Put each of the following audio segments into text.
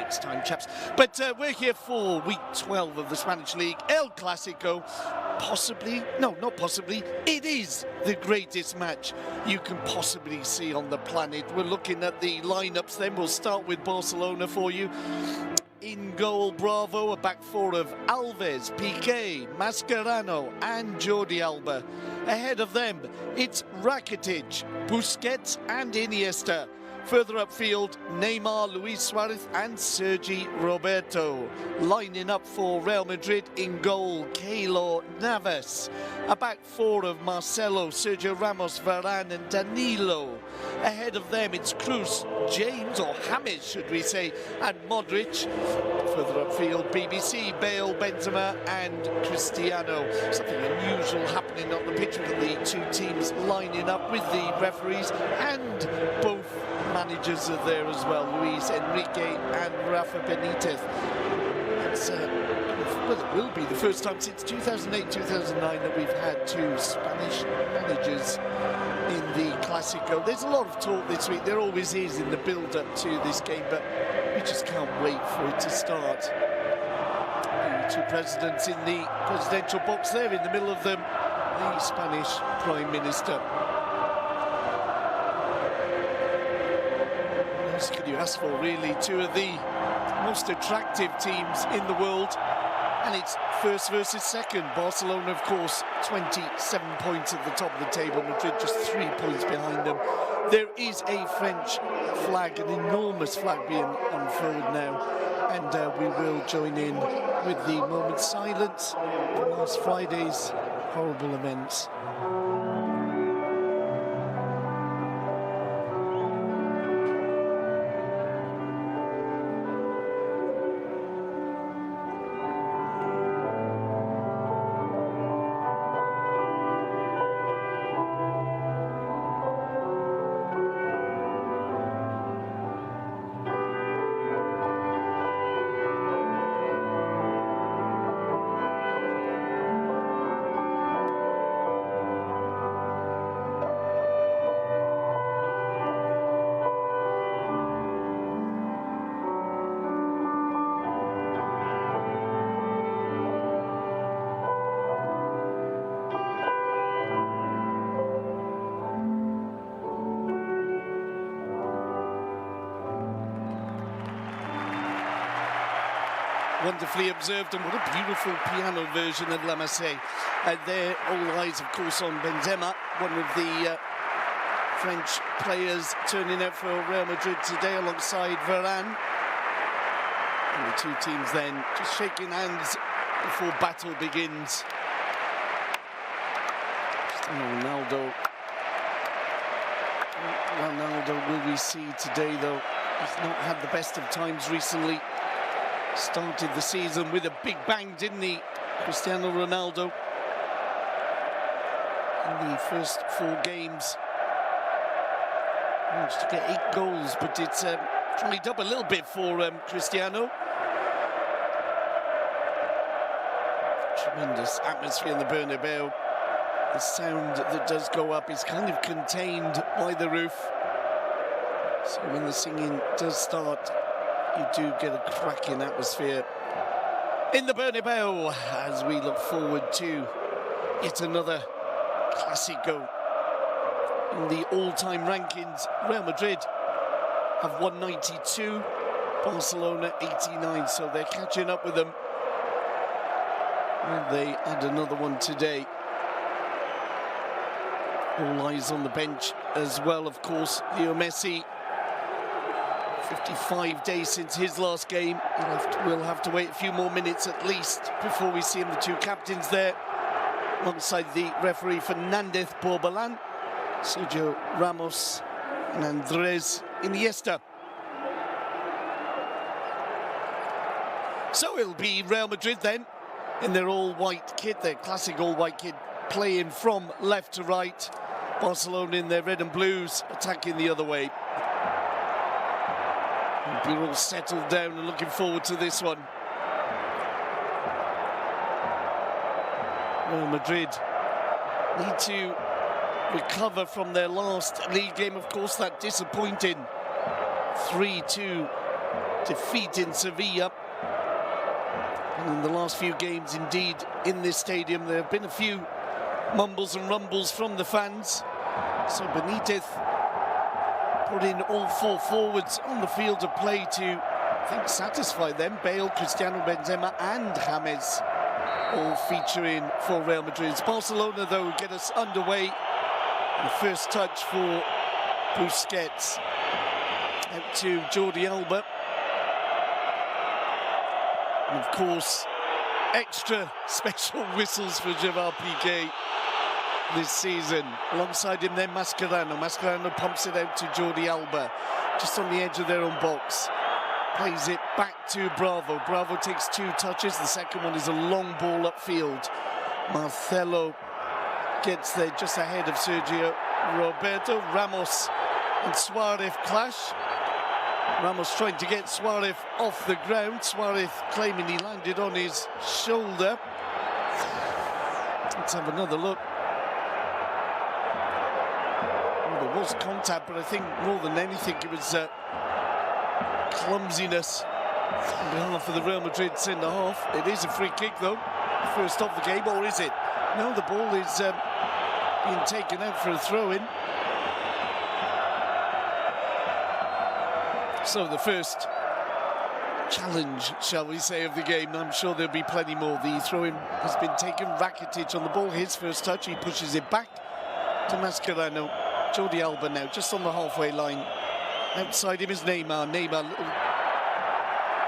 next time, chaps. But we're here for week 12 of the Spanish League, El Clasico. Possibly, no, not possibly, it is the greatest match you can possibly see on the planet. We're looking at the lineups then. We'll start with Barcelona for you. In goal, Bravo, a back four of Alves, Piqué, Mascherano and Jordi Alba. Ahead of them, it's Rakitic, Busquets and Iniesta. Further upfield, Neymar, Luis Suarez and Sergi Roberto. Lining up for Real Madrid in goal, Keylor Navas. A back four of Marcelo, Sergio Ramos, Varane and Danilo. Ahead of them, it's Cruz, James, or James should we say, and Modric. Further upfield, BBC, Bale, Benzema and Cristiano. Something unusual happening on the pitch with the two teams lining up with the referees, and both managers are there as well, Luis Enrique and Rafa Benitez. Well, it will be the first time since 2008-2009 that we've had two Spanish managers in the Clásico. There's a lot of talk this week, there always is in the build-up to this game, but we just can't wait for it to start. The two presidents in the presidential box there, in the middle of them, the Spanish Prime Minister. What could you ask for, really? Two of the most attractive teams in the world, and it's first versus second. Barcelona, of course, 27 points at the top of the table. Madrid just 3 points behind them. There is a French flag, an enormous flag being unfurled now, and we will join in with the moment's silence for last Friday's horrible events. Wonderfully observed, and what a beautiful piano version of La Marseillaise. And there, all eyes, of course, on Benzema, one of the French players turning out for Real Madrid today alongside Varane. And the two teams then just shaking hands before battle begins. Ronaldo. Ronaldo will we see today, though? He's not had the best of times recently. Started the season with a big bang, didn't he? Cristiano Ronaldo. In the first 4 games, managed to get 8 goals, but it's dried up a little bit for Cristiano. Tremendous atmosphere in the Bernabeu. The sound that does go up is kind of contained by the roof. So when the singing does start, you do get a cracking atmosphere in the Bernabeu as we look forward to yet another Clásico. In the all-time rankings, Real Madrid have 192, Barcelona 89, so they're catching up with them. And they add another one today. All eyes on the bench as well, of course. Leo Messi, 55 days since his last game. We'll have to wait a few more minutes at least before we see him. The two captains there, alongside the referee Fernandez Borbalán, Sergio Ramos and Andres Iniesta. So it'll be Real Madrid then, in their all-white kit, their classic all-white kit, playing from left to right. Barcelona in their red and blues, attacking the other way. We're all settled down and looking forward to this one. Real Madrid need to recover from their last league game, of course, that disappointing 3-2 defeat in Sevilla. And in the last few games, indeed, in this stadium, there have been a few mumbles and rumbles from the fans. So Benitez put in all four forwards on the field of play to, I think, satisfy them. Bale, Cristiano, Benzema and James all featuring for Real Madrid. Barcelona, though, get us underway. The first touch for Busquets. Out to Jordi Alba. And of course, extra special whistles for Gerard Piqué this season. Alongside him then Mascherano. Mascherano pumps it out to Jordi Alba, just on the edge of their own box. Plays it back to Bravo. Bravo takes 2 touches. The second one is a long ball upfield. Marcelo gets there just ahead of Sergio Roberto. Ramos and Suarez clash. Ramos trying to get Suarez off the ground. Suarez claiming he landed on his shoulder. Let's have another look. Well, there was contact, but I think more than anything it was clumsiness on behalf of the Real Madrid centre-half. It is a free kick, though. First of the game, or is it? No, the ball is being taken out for a throw-in. So the first challenge, shall we say, of the game. I'm sure there'll be plenty more. The throw-in has been taken. Rakitic on the ball. His first touch. He pushes it back to Mascherano. Jordi Alba now, just on the halfway line. Outside him is Neymar. Neymar, little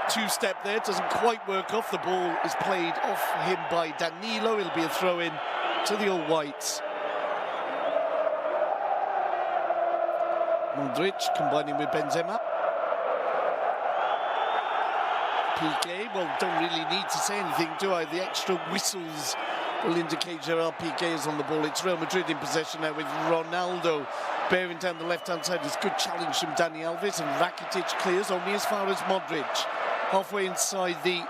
two-step there. Doesn't quite work off. The ball is played off him by Danilo. It'll be a throw-in to the All Whites. Modric combining with Benzema. Piqué, well, don't really need to say anything, do I? The extra whistles will indicate Gerard Piqué is on the ball. It's Real Madrid in possession now with Ronaldo bearing down the left-hand side. It's good challenge from Dani Alves, and Rakitic clears only as far as Modric. Halfway inside the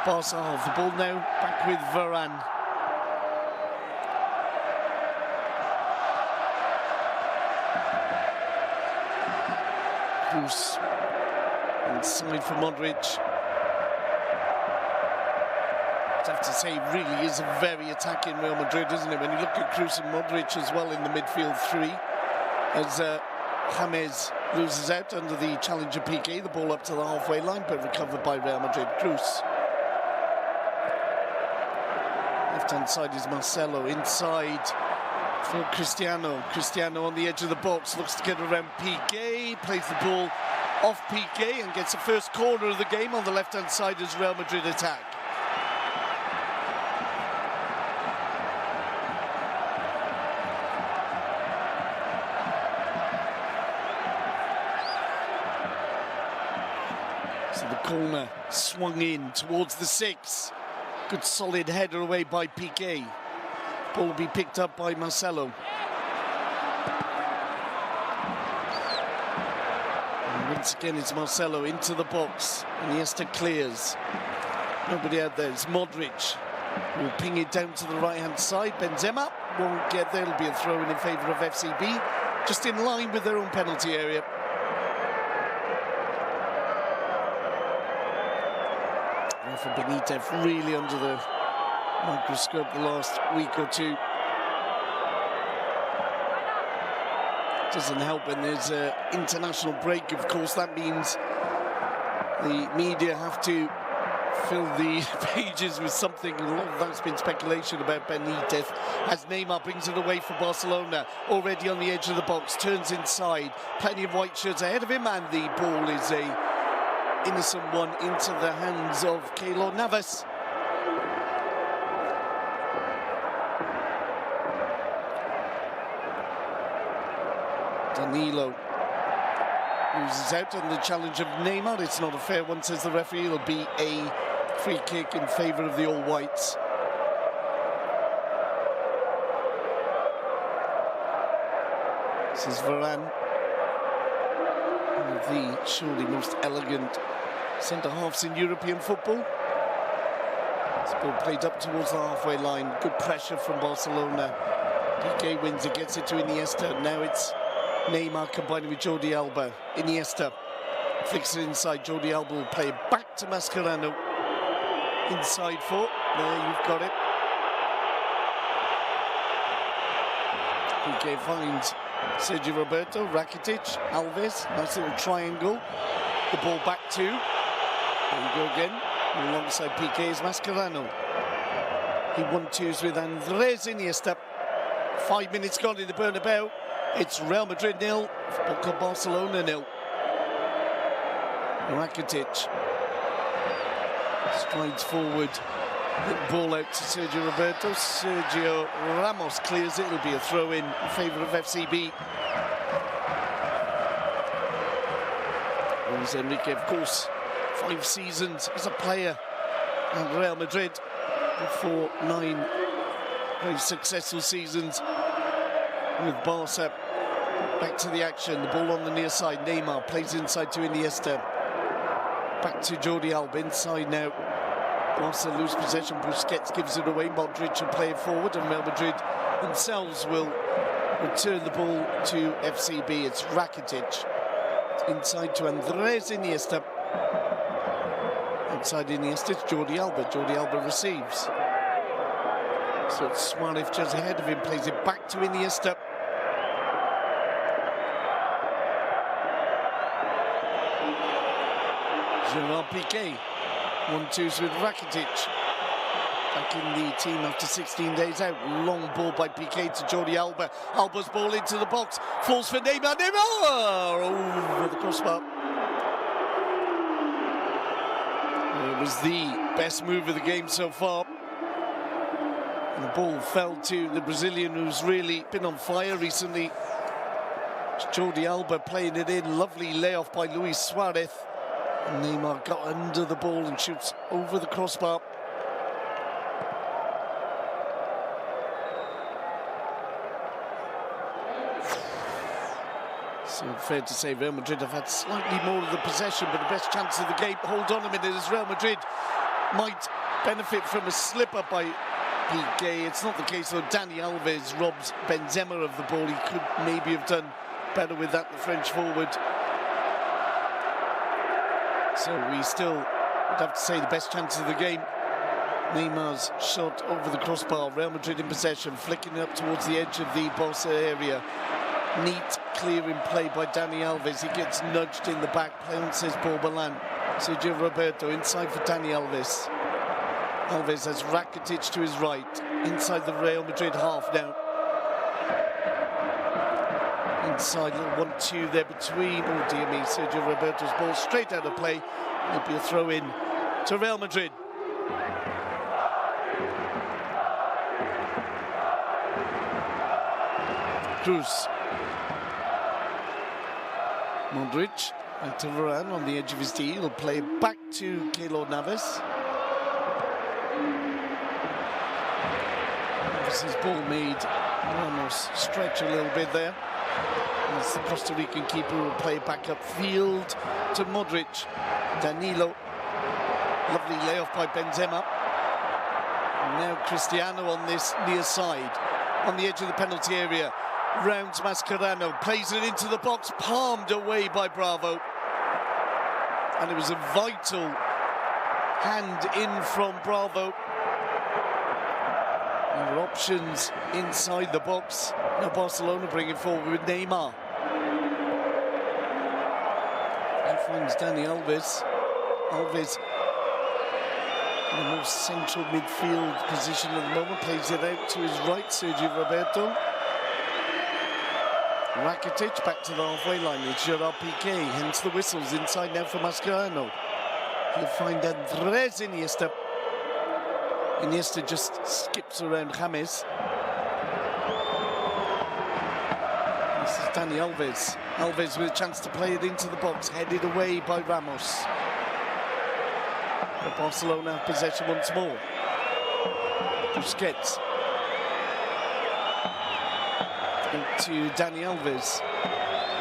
Barca half. The ball now back with Varane. Bruce inside for Modric. I have to say, really is a very attacking Real Madrid, isn't it? When you look at Kroos and Modric as well in the midfield three, as James loses out under the challenge of Piqué, the ball up to the halfway line, but recovered by Real Madrid. Kroos. Left-hand side is Marcelo. Inside for Cristiano. Cristiano on the edge of the box, looks to get around Piqué, plays the ball off Piqué and gets the first corner of the game on the left-hand side as Real Madrid attack. So the corner swung in towards the 6. Good solid header away by Piqué. Ball will be picked up by Marcelo. And once again it's Marcelo into the box. Iniesta clears. Nobody out there. It's Modric. Will ping it down to the right-hand side. Benzema won't get there. It'll be a throw-in in favour of FCB. Just in line with their own penalty area. For Benitez, really under the microscope the last week or two. Doesn't help when there's an international break, of course. That means the media have to fill the pages with something. A lot of that's been speculation about Benitez as Neymar brings it away for Barcelona. Already on the edge of the box, turns inside. Plenty of white shirts ahead of him, and the ball is a innocent one into the hands of Keylor Navas. Danilo loses out on the challenge of Neymar. It's not a fair one, says the referee. It'll be a free kick in favour of the All Whites. This is Varane. One of the surely most elegant centre-halves in European football. This ball played up towards the halfway line. Good pressure from Barcelona. Piqué wins it, gets it to Iniesta. Now it's Neymar combining with Jordi Alba. Iniesta Flicks it inside. Jordi Alba will play it back to Mascherano. Inside foot. There, you've got it. Piqué finds Sergio Roberto, Rakitic, Alves. Nice little triangle. The ball back to. There you go again. Alongside Piqué is Mascherano. He 1-2s with Andres Iniesta. 5 minutes gone in the Bernabeu. It's Real Madrid 0, Barcelona 0. Rakitic strides forward. Ball out to Sergio Roberto. Sergio Ramos clears it. It'll be a throw-in favour of FCB. Luis Enrique, of course, 5 seasons as a player at Real Madrid before 9 very successful seasons with Barca. Back to the action. The ball on the near side. Neymar plays inside to Iniesta. Back to Jordi Alba. Inside now. Barca lose possession. Busquets gives it away. Modric will play it forward, and Real Madrid themselves will return the ball to FCB. It's Rakitic. Inside to Andres Iniesta. Outside Iniesta, it's Jordi Alba. Jordi Alba receives. So it's Suarez just ahead of him. Plays it back to Iniesta. Gerard Piqué. 1-2s with Rakitic. Back in the team after 16 days out. Long ball by Piqué to Jordi Alba. Alba's ball into the box. Falls for Neymar. Neymar! Over the crossbar. It was the best move of the game so far. And the ball fell to the Brazilian, who's really been on fire recently. It's Jordi Alba playing it in. Lovely layoff by Luis Suarez. And Neymar got under the ball and shoots over the crossbar. So fair to say Real Madrid have had slightly more of the possession, but the best chance of the game, hold on a minute, as Real Madrid might benefit from a slipper by Piqué. It's not the case though. Dani Alves robs Benzema of the ball. He could maybe have done better with that, the French forward. So we still would have to say the best chance of the game. Neymar's shot over the crossbar. Real Madrid in possession, flicking it up towards the edge of the Barca area. Neat clearing play by Dani Alves. He gets nudged in the back. Play on, says Borbalan. Sergio Roberto inside for Dani Alves. Alves has Rakitic to his right. Inside the Real Madrid half now. Inside, little 1-2 there between. Oh dear me, Sergio Roberto's ball straight out of play. It'll be a throw in to Real Madrid. Cruz. Modric, back to Varane on the edge of his tee. He'll play back to Keylor Navas. Navas' ball made Ramos stretch a little bit there. As the Costa Rican keeper will play back upfield to Modric. Danilo. Lovely layoff by Benzema. And now Cristiano on this near side. On the edge of the penalty area. Rounds Mascherano. Plays it into the box. Palmed away by Bravo. And it was a vital hand in from Bravo. There are options inside the box. Now Barcelona bringing forward with Neymar. That finds Dani Alves. Alves in the more central midfield position at the moment. Plays it out to his right, Sergio Roberto. Rakitic back to the halfway line. It's Gerard Piqué, hence the whistles inside now for Mascherano. He'll find Andres Iniesta. Iniesta just skips around James. This is Dani Alves. Alves with a chance to play it into the box, headed away by Ramos. But Barcelona have possession once more. Busquets. To Dani Alves.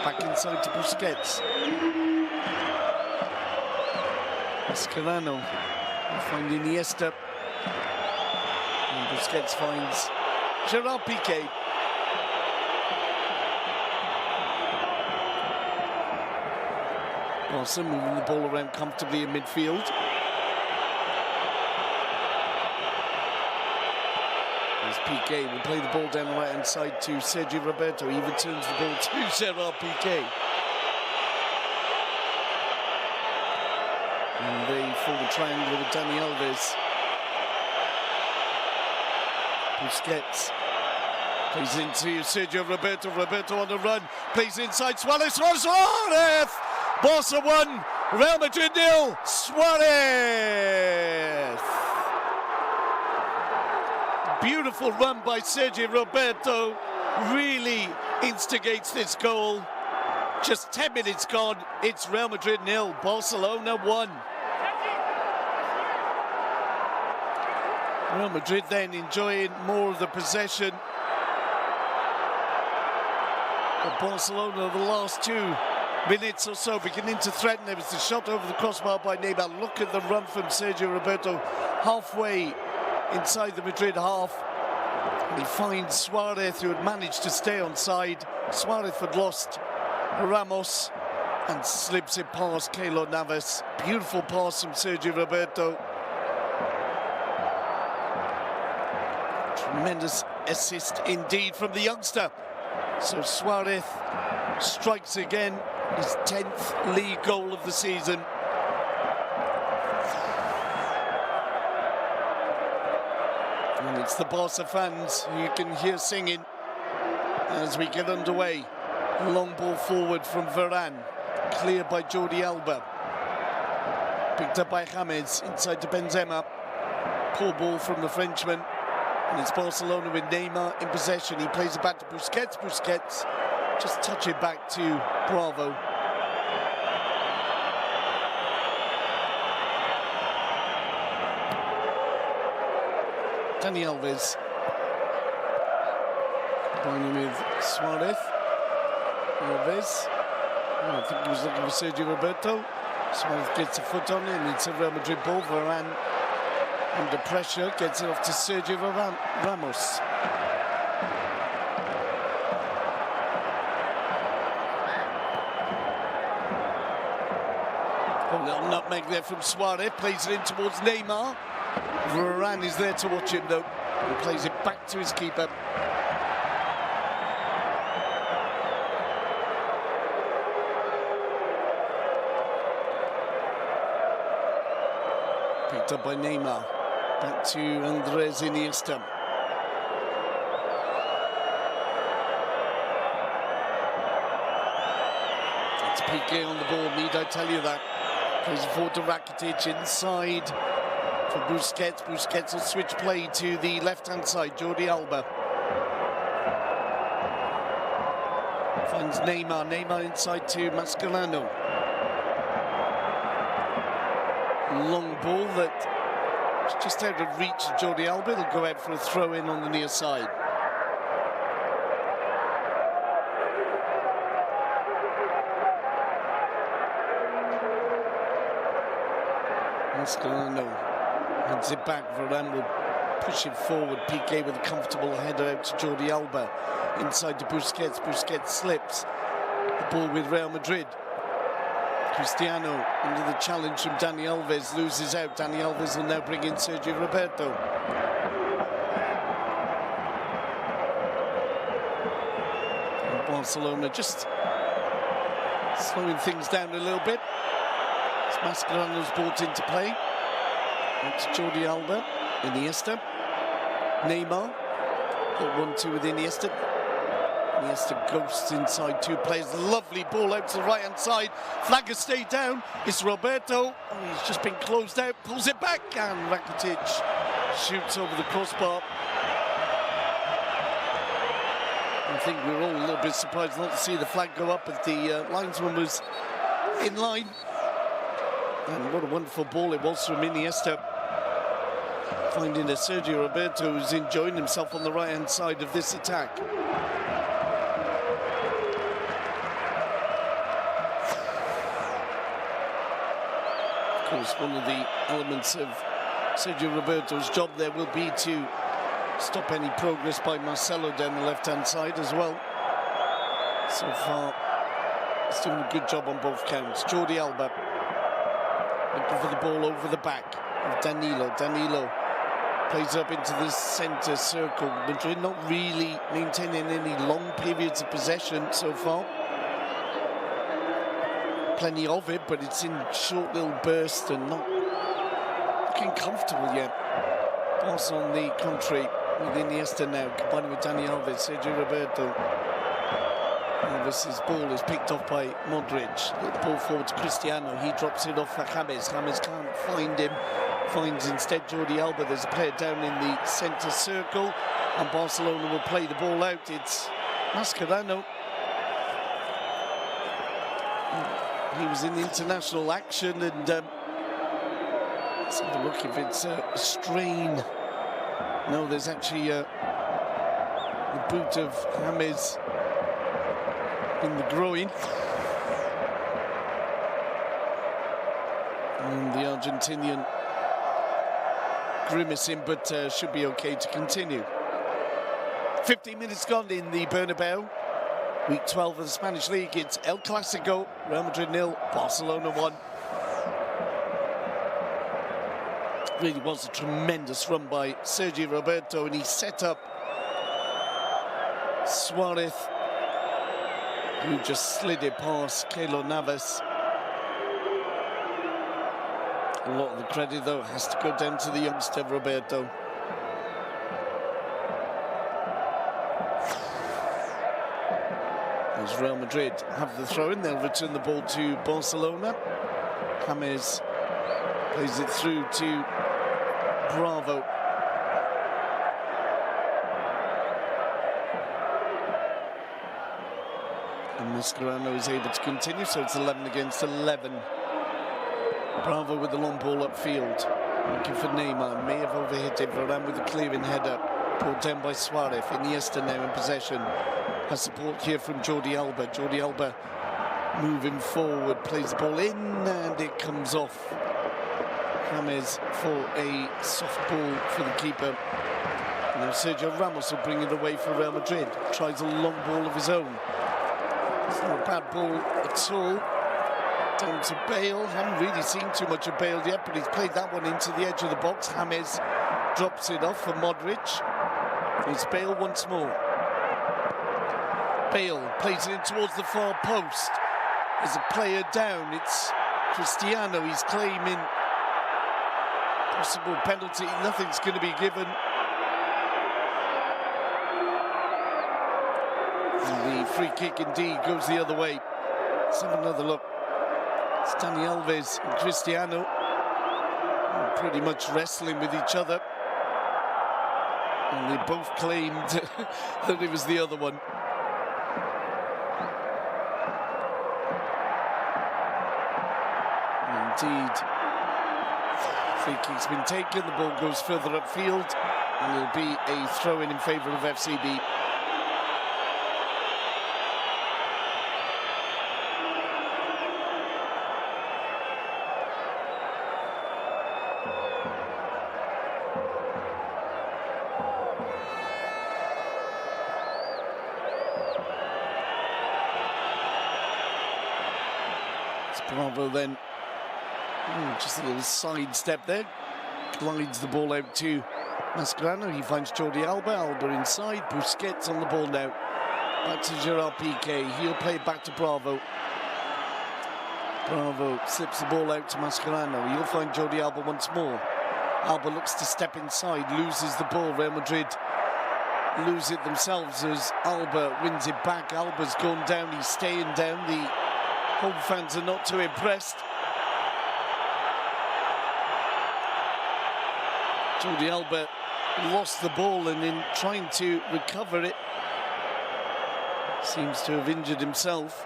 Back inside to Busquets. Mascherano will find Iniesta. And Busquets finds Gerard Piqué. Barca moving the ball around comfortably in midfield. As Piqué will play the ball down the right-hand side to Sergio Roberto. He even turns the ball to Gerard Piqué. And they form a triangle with Dani Alves. Busquets plays into Sergio Roberto. Roberto on the run. Plays inside Suarez. Suarez! Barca 1, Real Madrid 0. Suarez! Beautiful run by Sergio Roberto. Really instigates this goal. Just 10 minutes gone. It's Real Madrid 0, Barcelona 1. Real Madrid then enjoying more of the possession. But Barcelona, the last 2 minutes or so, beginning to threaten. There was the shot over the crossbar by Neymar. Look at the run from Sergio Roberto, halfway inside the Madrid half. And he finds Suarez, who had managed to stay on side. Suarez had lost Ramos and slips it past Keylor Navas. Beautiful pass from Sergio Roberto. Tremendous assist indeed from the youngster. So Suarez strikes again, his 10th league goal of the season. And it's the Barca fans who you can hear singing as we get underway. Long ball forward from Varane, cleared by Jordi Alba. Picked up by James, inside to Benzema. Poor ball from the Frenchman. And it's Barcelona with Neymar in possession. He plays it back to Busquets. Busquets just touch it back to Bravo. Dani Alves. Binding with Suarez. Alves. I think he was looking for Sergio Roberto. Suarez gets a foot on it, and it's a Real Madrid ball. Varane under pressure, gets it off to Sergio Ramos. A little nutmeg there from Suarez, plays it in towards Neymar. Varane is there to watch him though. He plays it back to his keeper. Picked up by Neymar. Back to Andres Iniesta. It's Piqué on the ball, need I tell you that? Plays it forward to Rakitic, inside for Busquets. Busquets will switch play to the left-hand side, Jordi Alba. Finds Neymar, Neymar inside to Mascherano. Long ball that is just out of reach of Jordi Alba. He'll go out for a throw-in on the near side. Mascherano heads it back. Varane will push it forward. Piqué with a comfortable header out to Jordi Alba. Inside to Busquets. Busquets slips. The ball with Real Madrid. Cristiano under the challenge from Dani Alves, loses out. Dani Alves will now bring in Sergio Roberto. And Barcelona just slowing things down a little bit. As Mascherano's brought into play. That's Jordi Alba, Iniesta, Neymar. Got 1-2 with Iniesta. Iniesta ghosts inside 2 players. Lovely ball out to the right-hand side. Flag has stayed down. It's Roberto. Oh, he's just been closed out. Pulls it back. And Rakitic shoots over the crossbar. I think we were all a little bit surprised not to see the flag go up, but the linesman was in line. And what a wonderful ball it was from Iniesta. Finding a Sergio Roberto who's enjoying himself on the right-hand side of this attack. Of course, one of the elements of Sergio Roberto's job there will be to stop any progress by Marcelo down the left-hand side as well. So far, He's doing a good job on both counts. Jordi Alba looking for the ball over the back of Danilo. Danilo plays up into the centre circle. Madrid not really maintaining any long periods of possession so far. Plenty of it, but it's in short little bursts and not looking comfortable yet. Pass on the contrary with Iniesta now, combining with Dani Alves, Sergio Roberto. Alves' ball is picked off by Modric. Little ball forward to Cristiano. He drops it off for James. James can't find him. Finds instead Jordi Alba. There's a player down in the centre circle, and Barcelona will play the ball out. It's Mascherano. He was in the international action, and let's have a look if it's a strain. No, there's actually the boot of James in the groin. And the Argentinian grimacing, but should be okay to continue. 15 minutes gone in the Bernabeu. Week 12 of the Spanish League. It's El Clasico. Real Madrid 0, Barcelona 1. Really was a tremendous run by Sergio Roberto, and he set up Suarez, who just slid it past Keylor Navas. A lot of the credit, though, has to go down to the youngster Roberto. As Real Madrid have the throw-in, they'll return the ball to Barcelona. James plays it through to Bravo. And Mascherano is able to continue, so it's 11 against 11. Bravo with the long ball upfield. Looking for Neymar. May have overhit it. Varane with the clearing header. Pulled down by Suarez. Iniesta now in possession. Has support here from Jordi Alba. Jordi Alba moving forward. Plays the ball in, and it comes off. James for a soft ball for the keeper. Now Sergio Ramos will bring it away for Real Madrid. Tries a long ball of his own. It's not a bad ball at all. Down to Bale. Haven't really seen too much of Bale yet, but he's played that one into the edge of the box. James drops it off for Modric. It's Bale once more. Bale plays it in towards the far post. There's a player down. It's Cristiano. He's claiming possible penalty. Nothing's going to be given. And the free kick indeed goes the other way. Let's have another look. It's Dani Alves and Cristiano pretty much wrestling with each other. And they both claimed that it was the other one. Indeed. Free kick's been taken, the ball goes further upfield, and it'll be a throw-in in favour of FCB. Bravo then, just a little side step there, glides the ball out to Mascherano. He finds Jordi Alba. Alba inside. Busquets on the ball now. Back to Gerard Piqué. He'll play it back to Bravo. Bravo slips the ball out to Mascherano. He'll find Jordi Alba once more. Alba looks to step inside, loses the ball. Real Madrid lose it themselves as Alba wins it back. Alba's gone down. He's staying down. The home fans are not too impressed. Jordi Alba lost the ball, and in trying to recover it, seems to have injured himself.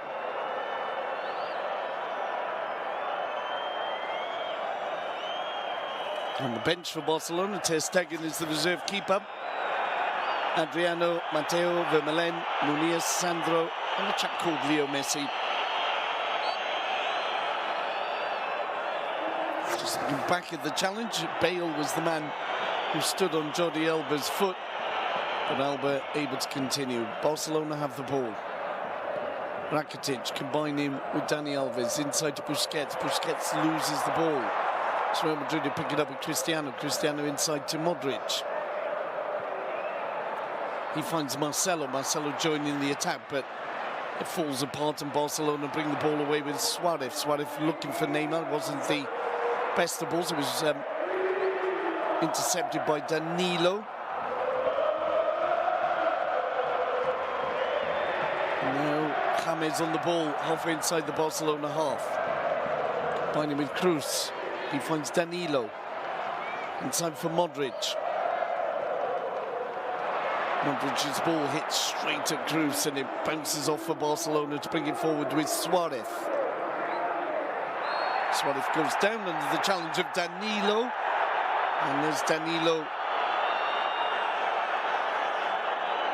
On the bench for Barcelona, Ter Stegen is the reserve keeper. Adriano, Mateo, Vermeulen, Nunez, Sandro, and a chap called Leo Messi. Just looking back at the challenge, Bale was the man who stood on Jordi Alba's foot, but Alba able to continue. Barcelona have the ball. Rakitic combining with Dani Alves inside to Busquets. Busquets loses the ball. So Real Madrid pick it up with Cristiano. Cristiano inside to Modric. He finds Marcelo. Marcelo joining the attack, but it falls apart and Barcelona bring the ball away with Suarez. Suarez looking for Neymar. It wasn't the best of balls. It was intercepted by Danilo. And now James on the ball, halfway inside the Barcelona half. Combining with Cruz. He finds Danilo. Inside for Modric. Modric's ball hits straight at Cruz and it bounces off for Barcelona to bring it forward with Suarez. Suarez goes down under the challenge of Danilo. And as Danilo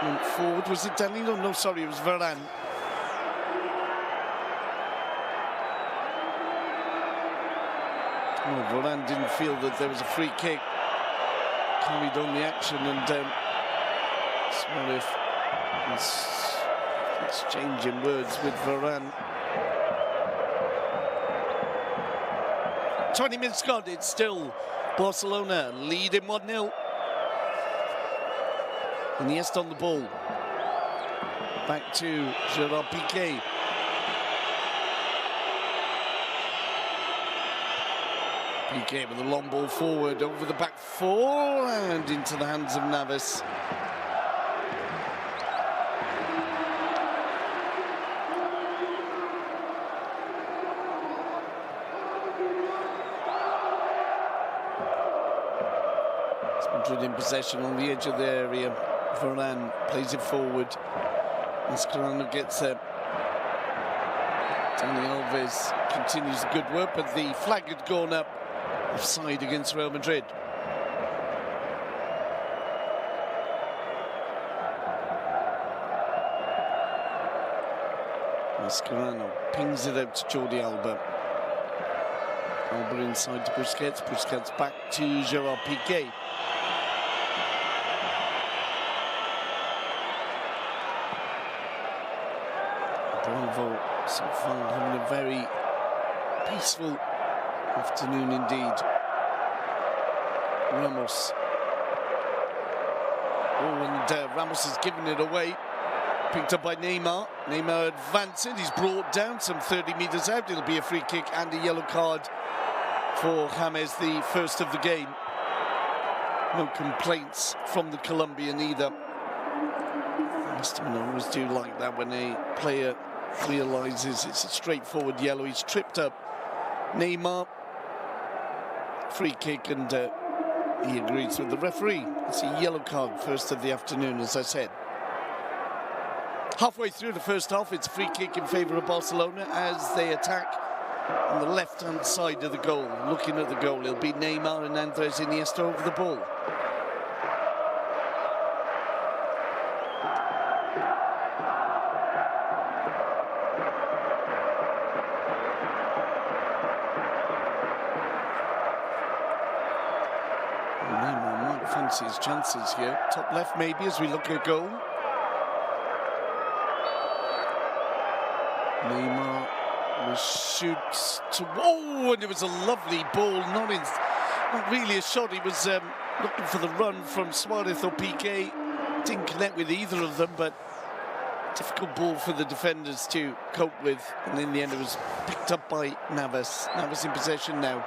went forward, was it Danilo? No, sorry, it was Varane. Oh, Varane didn't feel that there was a free kick. Carried on the action and Suarez was exchanging words with Varane. 20 minutes gone, it's still Barcelona leading 1-0. Iniesta on the ball. Back to Gerard Piqué. Piqué with a long ball forward over the back four and into the hands of Navas. Madrid in possession on the edge of the area. Varane plays it forward. Mascherano gets it. Dani Alves continues the good work, but the flag had gone up offside against Real Madrid. Mascherano pings it out to Jordi Alba. Alba inside to Busquets. Busquets back to Gerard Piqué. Bravo so far having a very peaceful afternoon indeed. Ramos. Oh, and Ramos has given it away. Picked up by Neymar. Neymar advancing. He's brought down some 30 metres out. It'll be a free kick and a yellow card for James, the first of the game. No complaints from the Colombian either. I always do like that when a player realises it's a straightforward yellow. He's tripped up Neymar. Free kick and he agrees with the referee. It's a yellow card, first of the afternoon, as I said. Halfway through the first half, it's a free kick in favour of Barcelona as they attack on the left-hand side of the goal. Looking at the goal, it'll be Neymar and Andres Iniesta over the ball. Neymar might fancy his chances here. Top left maybe as we look at goal. Neymar shoots to... Oh, and it was a lovely ball. Not really a shot. He was looking for the run from Suarez or Piqué. Didn't connect with either of them, but difficult ball for the defenders to cope with. And in the end, it was picked up by Navas. Navas in possession now.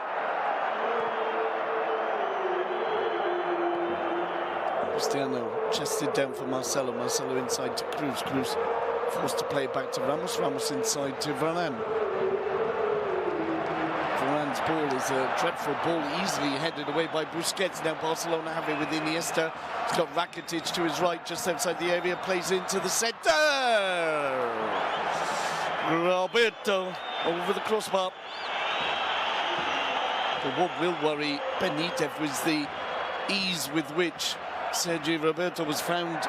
Cristiano chested down for Marcelo. Marcelo inside to Cruz. Cruz forced to play it back to Ramos. Ramos inside to Varane. Varane's ball is a dreadful ball, easily headed away by Busquets. Now Barcelona have it with Iniesta. He's got Rakitic to his right, just outside the area. Plays into the centre. Roberto over the crossbar. But what will worry Benitez was the ease with which Sergio Roberto was found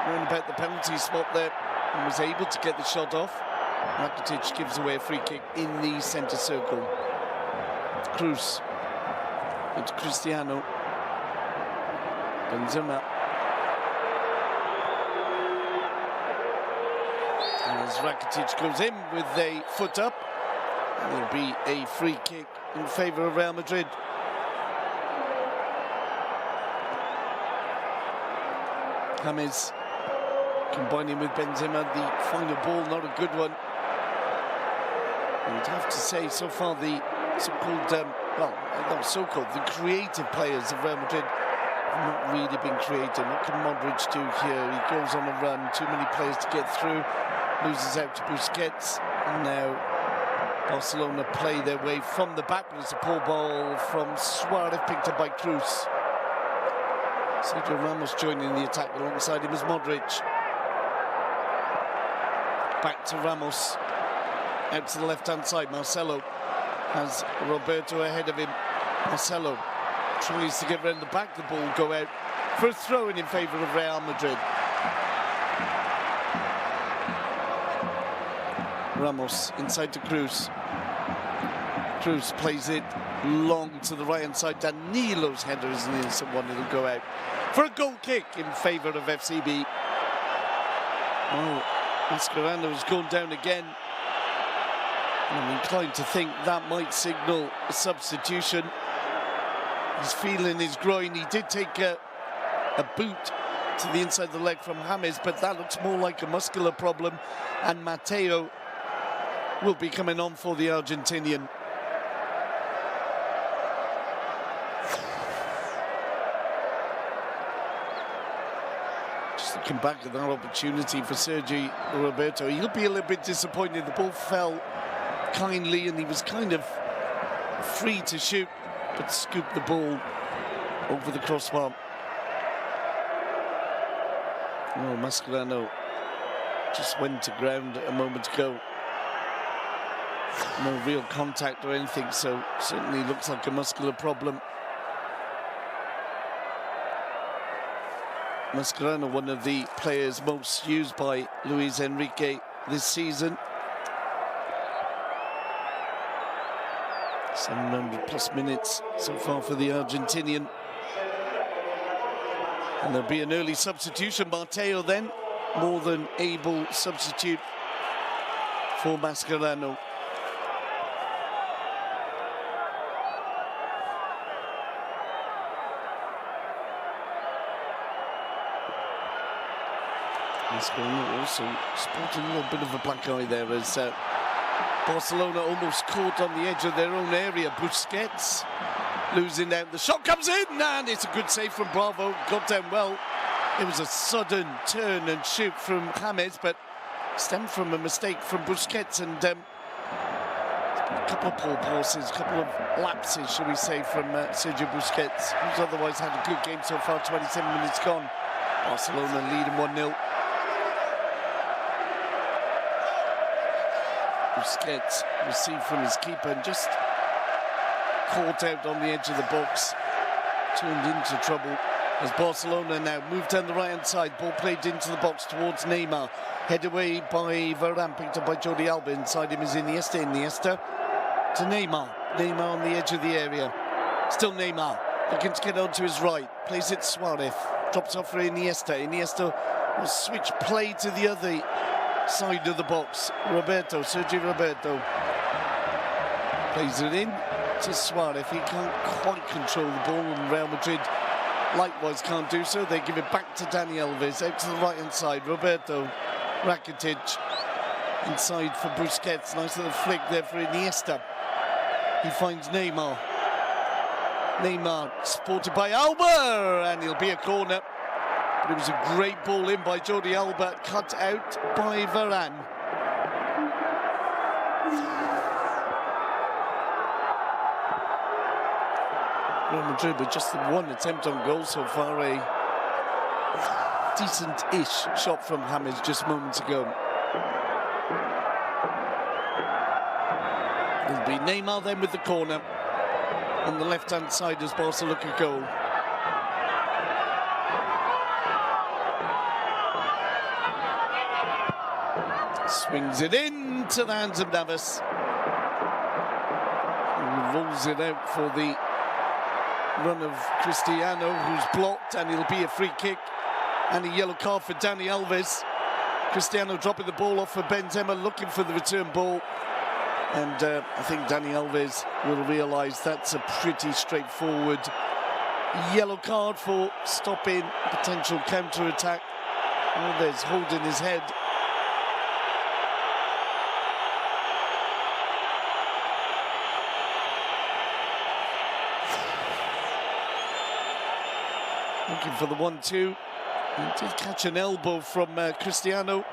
around about the penalty spot there and was able to get the shot off. Rakitic gives away a free kick in the centre circle. Cruz into Cristiano. Benzema. as Rakitic goes in with a foot up. And there'll be a free kick in favour of Real Madrid. James combining with Benzema, the final ball, not a good one. I'd have to say, so far the so-called, the creative players of Real Madrid have not really been creative. What can Modric do here? He goes on a run, too many players to get through, loses out to Busquets, and now Barcelona play their way from the back, but it's a poor ball from Suarez, picked up by Cruz. Sergio Ramos joining the attack, alongside him is Modric. Back to Ramos, out to the left-hand side. Marcelo has Roberto ahead of him. Marcelo tries to get round the back, the ball go out for a throw-in in favour of Real Madrid. Ramos inside to Cruz. Cruz plays it long to the right-hand side. Danilo's header is an innocent one, it'll go out for a goal kick in favour of FCB. Oh, Mascherano has gone down again. I'm inclined to think that might signal a substitution. He's feeling his groin. He did take a boot to the inside of the leg from James, but that looks more like a muscular problem, and Mateo will be coming on for the Argentinian. Just looking back at that opportunity for Sergi Roberto, he'll be a little bit disappointed. The ball fell kindly and he was kind of free to shoot, but scooped the ball over the crossbar. Oh, Mascherano just went to ground a moment ago. No real contact or anything, so certainly looks like a muscular problem. Mascherano, one of the players most used by Luis Enrique this season. 700+ minutes so far for the Argentinian. And there'll be an early substitution. Mateo then, more than able substitute for Mascherano. Mascherano also sporting a little bit of a black eye there as Barcelona almost caught on the edge of their own area. Busquets losing out. The shot comes in, and it's a good save from Bravo. Got down well. It was a sudden turn and shoot from James, but stemmed from a mistake from Busquets, and a couple of poor passes, a couple of lapses, shall we say, from Sergio Busquets, who's otherwise had a good game so far. 27 minutes gone. Barcelona leading 1-0. Busquets received from his keeper and just caught out on the edge of the box, turned into trouble as Barcelona now moved down the right-hand side. Ball played into the box towards Neymar, head away by Varane, picked up by Jordi Alba. Inside him is Iniesta to Neymar. Neymar on the edge of the area, still Neymar looking to get onto his right, plays it Suarez, drops off for Iniesta will switch play to the other side of the box. Sergio Roberto plays it in to Suarez. He can't quite control the ball, and Real Madrid likewise can't do so. They give it back to Dani Alves, out to the right-hand side. Roberto, Rakitic inside for Busquets. Nice little flick there for Iniesta. He finds Neymar. Neymar sported by Alba, and he'll be a corner. But it was a great ball in by Jordi Alba, cut out by Varane. Real Madrid with just the one attempt on goal so far. A decent-ish shot from James just moments ago. It'll be Neymar then with the corner on the left-hand side as Barca look at goal. Swings it into the hands of Navas. And rolls it out for the run of Cristiano, who's blocked, and it'll be a free kick and a yellow card for Dani Alves. Cristiano dropping the ball off for Benzema, looking for the return ball. And I think Dani Alves will realise that's a pretty straightforward yellow card for stopping potential counter-attack. Alves holding his head. Looking for the 1-2. He did catch an elbow from Cristiano.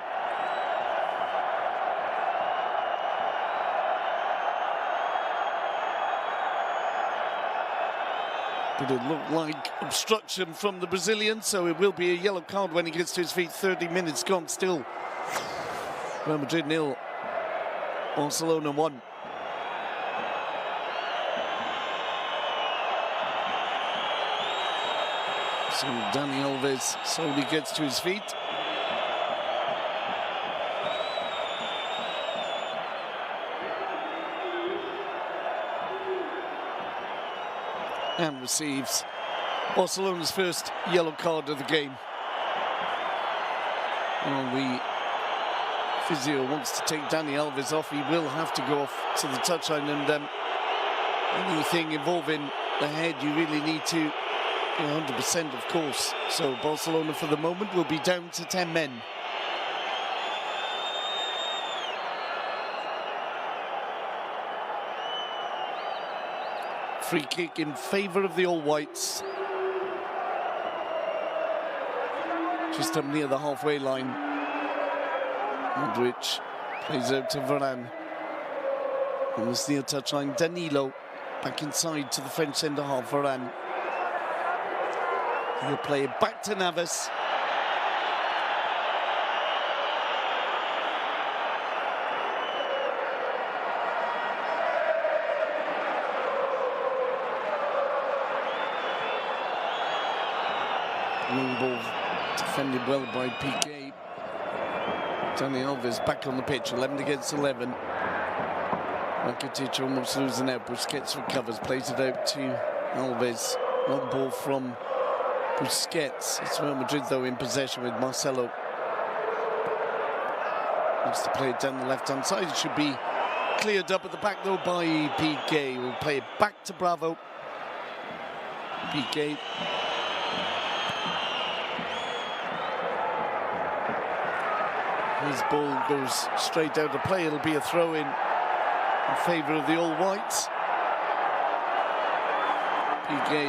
But it looked like obstruction from the Brazilian, so it will be a yellow card when he gets to his feet. 30 minutes gone still. Real Madrid 0, Barcelona 1. So Dani Alves slowly gets to his feet. And receives Barcelona's first yellow card of the game. Well, the physio wants to take Dani Alves off. He will have to go off to the touchline, and anything involving the head, you really need to 100%, of course. So Barcelona for the moment will be down to 10 men. Free kick in favour of the All Whites. Just up near the halfway line. Modric plays out to Varane. On this near touchline, Danilo back inside to the French centre half. Varane. He'll play it back to Navas. Long ball defended well by Piqué. Dani Alves back on the pitch, 11 against 11. Rakitic almost losing out. Busquets recovers, plays it out to Alves. Long ball from Busquets. It's Real Madrid though in possession with Marcelo. Looks to play it down the left-hand side. It should be cleared up at the back though by Piqué. We'll play it back to Bravo. Piqué. His ball goes straight out of play. It'll be a throw-in favour of the All Whites. Piqué,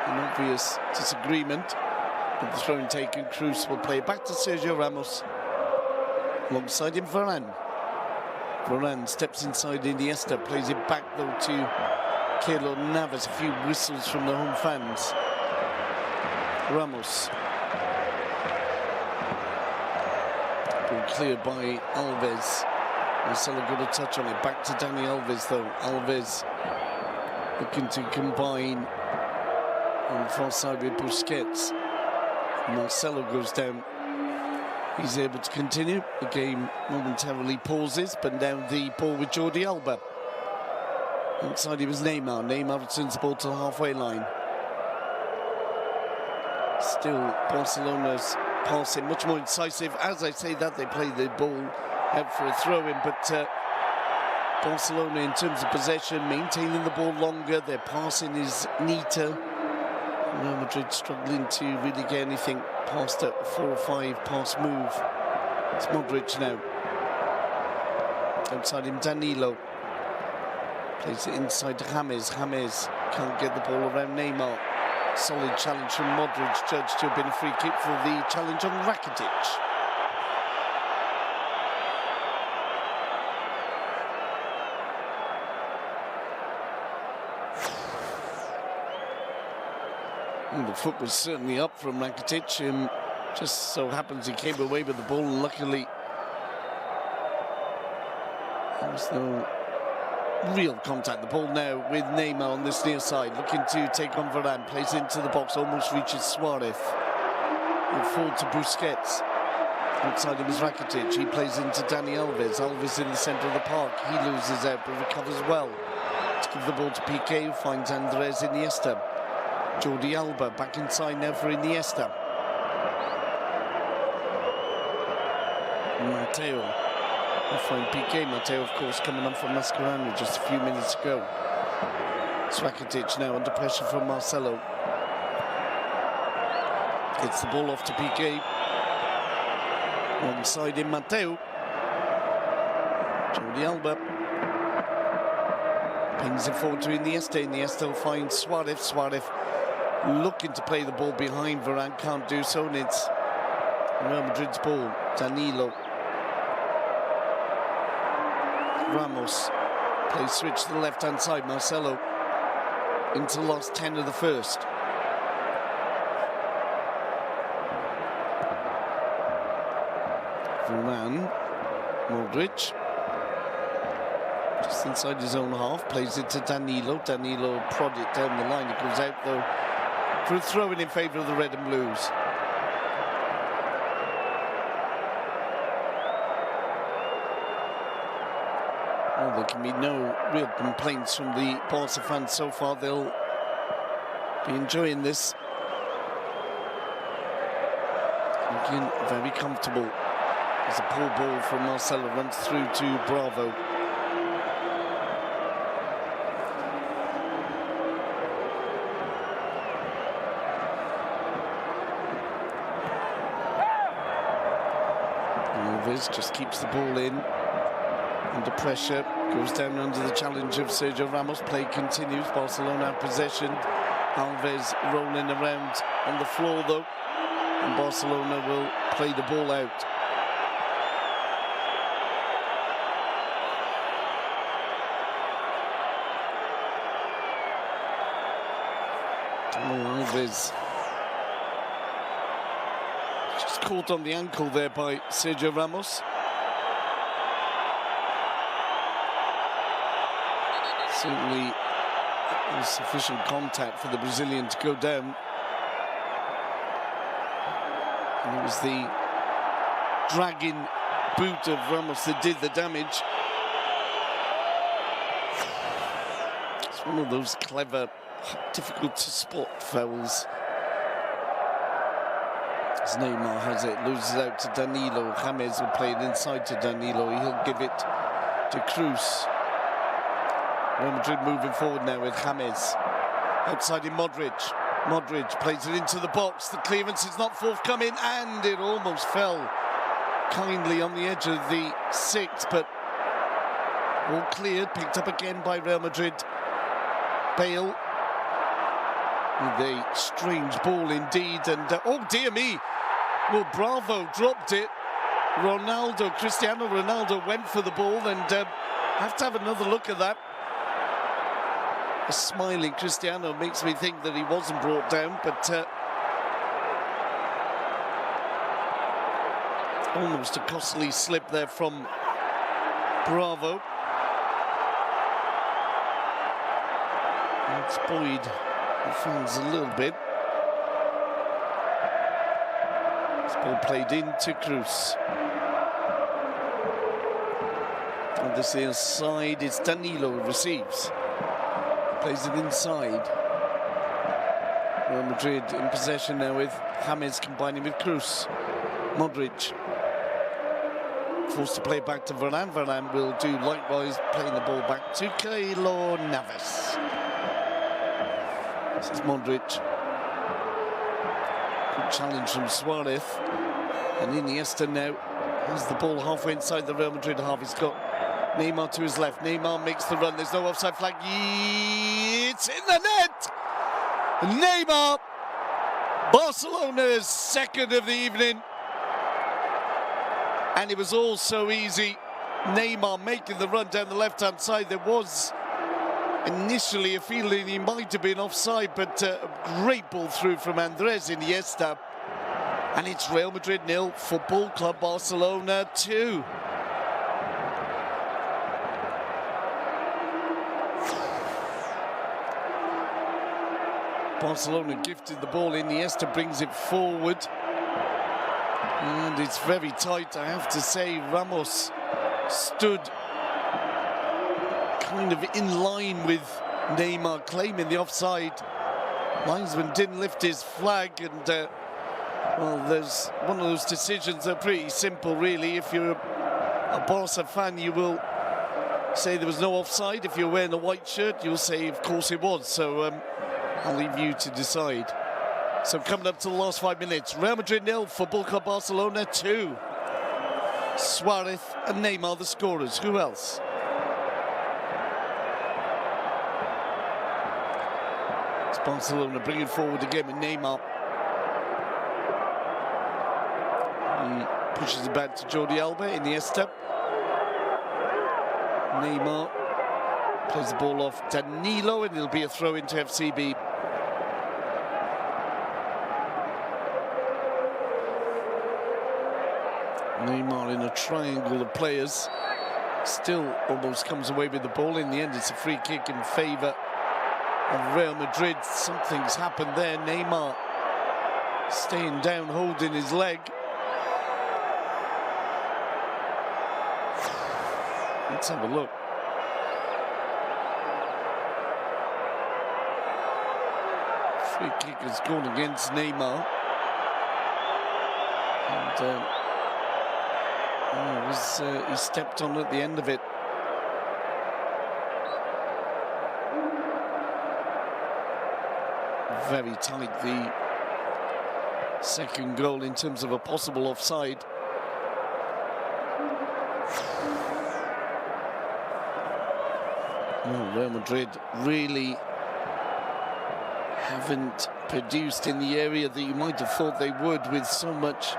an obvious disagreement, but the throw-in taken. Cruz will play back to Sergio Ramos. Alongside him, Varane. Varane steps inside Iniesta, plays it back though to Keylor Navas. A few whistles from the home fans. Ramos. Ball cleared by Alves. Marcelo got a touch on it. Back to Dani Alves though. Alves looking to combine on the far side with Busquets. Marcelo goes down. He's able to continue. The game momentarily pauses, but now the ball with Jordi Alba. Outside he was Neymar. Neymar returns the ball to the halfway line. Still Barcelona's passing much more incisive. As I say that, they play the ball out for a throw-in, but Barcelona in terms of possession, maintaining the ball longer, their passing is neater. Real Madrid struggling to really get anything past a 4 or 5 pass move. It's Modric now. Outside him, Danilo. Plays it inside to James. James can't get the ball around Neymar. Solid challenge from Modric, judged to have been a free kick for the challenge on Rakitic. And the foot was certainly up from Rakitic. Just so happens he came away with the ball. Luckily, there was no real contact. The ball now with Neymar on this near side, looking to take on Varane. Plays into the box, almost reaches Suarez. He'll forward to Busquets. Outside him is Rakitic. He plays into Dani Alves. Alves in the centre of the park. He loses out, but recovers well. To give the ball to Piqué, who finds Andres Iniesta. Jordi Alba back inside now for Iniesta. Matteo. A fine PK. Matteo, of course, coming on from Mascherano just a few minutes ago. Svakitic now under pressure from Marcelo. Gets the ball off to PK. Onside in Matteo. Jordi Alba. Pings it forward to Iniesta. Iniesta will find Suarez. Suarez looking to play the ball behind. Varane can't do so, and it's Real Madrid's ball. Danilo. Ramos. Play switch to the left-hand side. Marcelo into the last 10 of the first. Varane. Modric. Just inside his own half. Plays it to Danilo. Danilo prod it down the line. It goes out, though, for a throw-in in favour of the red and blues. Well, there can be no real complaints from the Barca fans so far. They'll be enjoying this. Looking very comfortable as the pull ball from Marcelo runs through to Bravo. Alves just keeps the ball in. Under pressure, goes down under the challenge of Sergio Ramos. Play continues. Barcelona have possession. Alves rolling around on the floor, though, and Barcelona will play the ball out. Alves just caught on the ankle there by Sergio Ramos. Certainly was sufficient contact for the Brazilian to go down. And it was the dragging boot of Ramos that did the damage. It's one of those clever, difficult to spot fouls. As Neymar has it, loses out to Danilo. James will play it inside to Danilo. He'll give it to Cruz. Real Madrid moving forward now with James. Outside in Modric. Modric plays it into the box. The clearance is not forthcoming, and it almost fell kindly on the edge of the six, but all cleared. Picked up again by Real Madrid. Bale with a strange ball indeed, and oh dear me, well, Bravo dropped it. Cristiano Ronaldo went for the ball, and have to have another look at that. A smiling Cristiano makes me think that he wasn't brought down, but almost a costly slip there from Bravo. It's buoyed the fans a little bit. This ball played into Cruz. On this near side, it's Danilo who receives. Plays it inside. Real Madrid in possession now with James combining with Cruz. Modric forced to play back to Varane. Varane will do likewise, playing the ball back to Keylor Navas. This is Modric. Good challenge from Suarez. And Iniesta now has the ball halfway inside the Real Madrid half. He's got Neymar to his left. Neymar makes the run. There's no offside flag. It's in the net! Neymar, Barcelona's second of the evening. And it was all so easy. Neymar making the run down the left-hand side. There was initially a feeling he might have been offside, but a great ball through from Andres Iniesta. And it's Real Madrid 0, Football Club Barcelona 2. Barcelona gifted the ball. Iniesta brings it forward. And it's very tight, I have to say. Ramos stood kind of in line with Neymar claiming the offside. Linesman didn't lift his flag, and Well, there's one of those decisions that are pretty simple, really. If you're a Barca fan, you will say there was no offside. If you're wearing a white shirt, you'll say, of course it was. So I'll leave you to decide. So coming up to the last 5 minutes, Real Madrid 0, Football Club Barcelona 2. Suarez and Neymar the scorers. Who else? It's Barcelona bringing forward again with Neymar. He pushes it back to Jordi Alba, Iniesta. Neymar plays the ball off Danilo, and it'll be a throw into FCB. Neymar in a triangle of players, still almost comes away with the ball. In the end, it's a free kick in favour of Real Madrid. Something's happened there. Neymar staying down, holding his leg. Let's have a look. Free kick has gone against Neymar. And he stepped on at the end of it. Very tight, the second goal in terms of a possible offside. Real Madrid really haven't produced in the area that you might have thought they would, with so much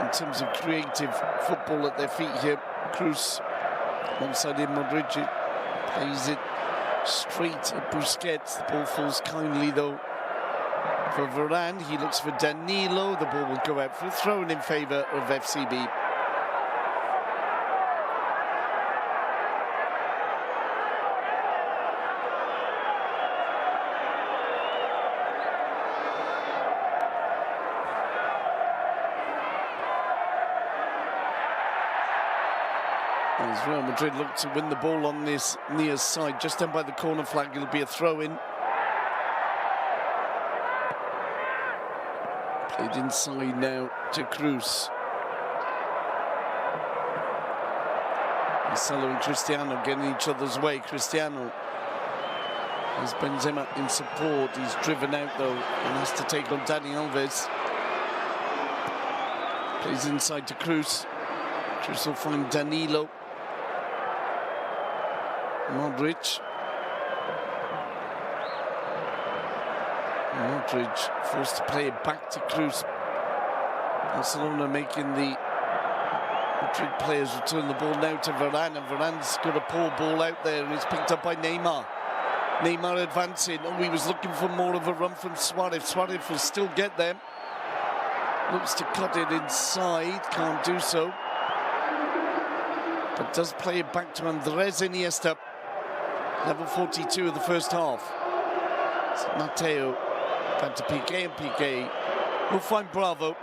in terms of creative football at their feet here. Cruz, alongside him, Madrid plays it straight at Busquets. The ball falls kindly, though, for Varane. He looks for Danilo. The ball will go out for a throw-in in favour of FCB. As Real Madrid look to win the ball on this near side, just down by the corner flag, it'll be a throw-in. Played inside now to Cruz. Marcelo and Cristiano getting each other's way. Cristiano has Benzema in support. He's driven out, though, and has to take on Dani Alves. Plays inside to Cruz. Cruz will find Danilo. Modric forced to play it back to Cruz. Barcelona making the Madrid players return the ball now to Varane, and Varane's got a poor ball out there, and it's picked up by Neymar. Neymar advancing. Oh, he was looking for more of a run from Suarez. Suarez will still get them. Looks to cut it inside, can't do so. But does play it back to Andres Iniesta. Level 42 of the first half. So Mateo back to Piqué, and Piqué will find Bravo.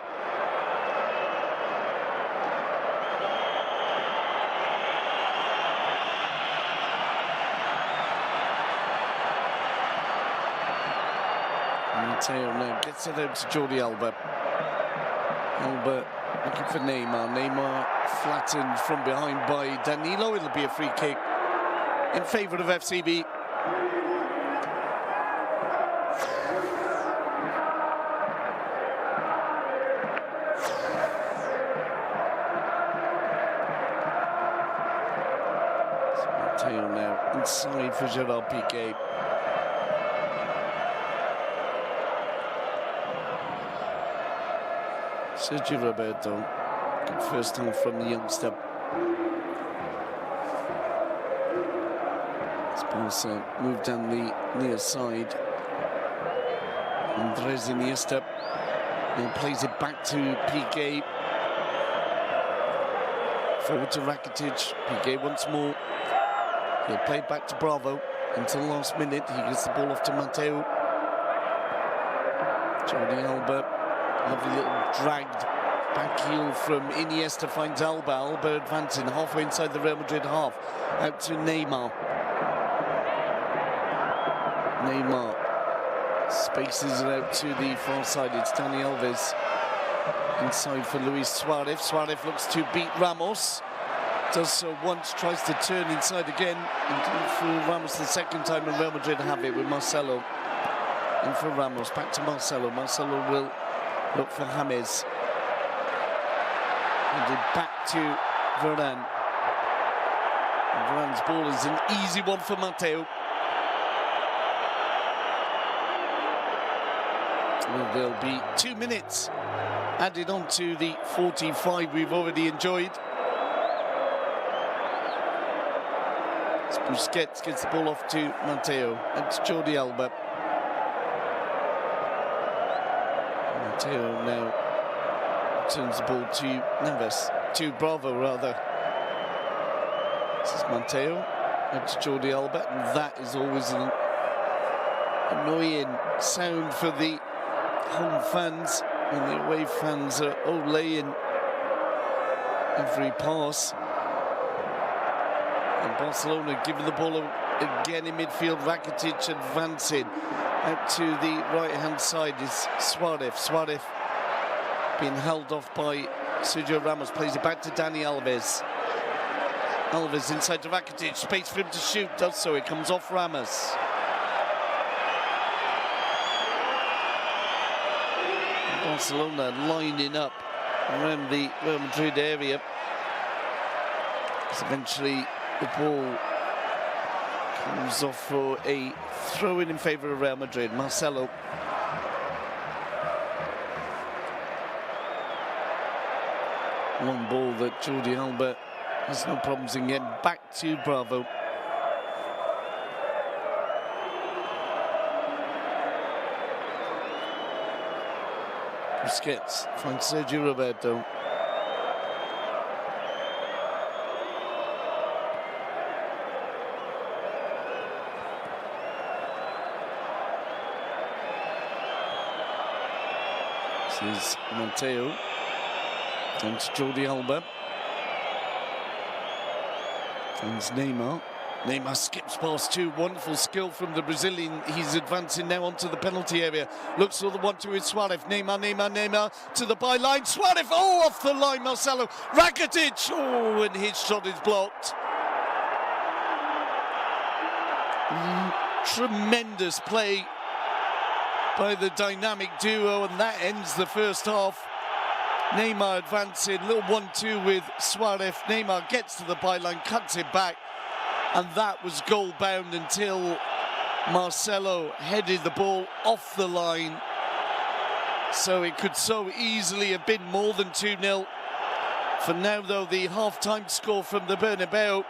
Mateo now gets it out to Jordi Alba. Alba looking for Neymar. Neymar flattened from behind by Danilo. It'll be a free kick in favour of FCB. Mateo now inside for Gerard Piqué. Sergio Roberto, good first time from the youngster. Barca moved down the near side. Andres Iniesta now plays it back to Piqué. Forward to Rakitic. Piqué once more. He'll play it back to Bravo until the last minute. He gets the ball off to Mateo. Jordi Alba. Lovely little dragged back heel from Iniesta, finds Alba. Alba advancing halfway inside the Real Madrid half. Out to Neymar. Neymar spaces it out to the far side. It's Dani Alves. Inside for Luis Suarez. Suarez looks to beat Ramos. Does so once, tries to turn inside again. And for Ramos the second time, and Real Madrid have it with Marcelo. And for Ramos, back to Marcelo. Marcelo will look for James. And back to Varane. And Varane's ball is an easy one for Mateo. Well, there'll be 2 minutes added on to the 45 we've already enjoyed. Busquets gets the ball off to Mateo. And to Jordi Alba. Mateo now turns the ball to Neves. To Bravo, rather. This is Mateo. And to Jordi Alba. And that is always an annoying sound for the home fans. And the away fans are olaying every pass. And Barcelona giving the ball again in midfield. Rakitic advancing out to the right-hand side is Suarez. Suarez being held off by Sergio Ramos. Plays it back to Dani Alves. Alves inside to Rakitic. Space for him to shoot. Does so. It comes off Ramos. Barcelona lining up around the Real Madrid area. Eventually the ball comes off for a throw-in in favour of Real Madrid. Marcelo. Long ball that Jordi Alba has no problems in getting back to Bravo. Busquets finds Sergio Roberto. This is Mateo. And Jordi Alba. Finds Neymar. Neymar skips past two. Wonderful skill from the Brazilian. He's advancing now onto the penalty area. Looks for the 1-2 with Suarez. Neymar to the byline. Suarez, oh, off the line, Marcelo. Rakitic, oh, and his shot is blocked. Tremendous play by the dynamic duo, and that ends the first half. Neymar advancing, little 1-2 with Suarez. Neymar gets to the byline, cuts it back. And that was goal bound until Marcelo headed the ball off the line. So it could so easily have been more than 2-0. For now, though, the half-time score from the Bernabeu.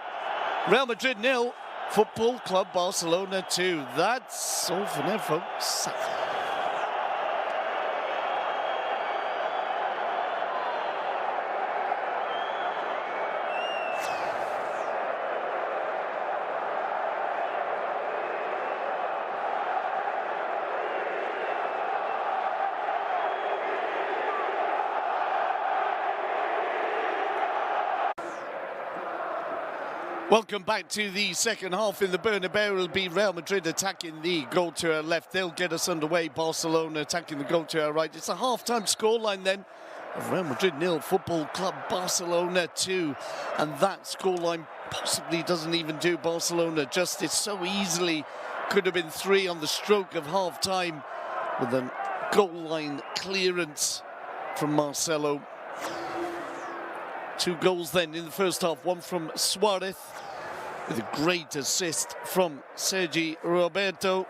Real Madrid 0, Football Club Barcelona 2. That's all for now, folks. Welcome back to the second half in the Bernabeu. It'll be Real Madrid attacking the goal to our left. They'll get us underway. Barcelona attacking the goal to our right. It's a half-time scoreline then of Real Madrid 0, Football Club Barcelona 2. And that scoreline possibly doesn't even do Barcelona justice. So easily could have been 3 on the stroke of half-time with a goal line clearance from Marcelo. 2 goals then in the first half, one from Suarez with a great assist from Sergi Roberto.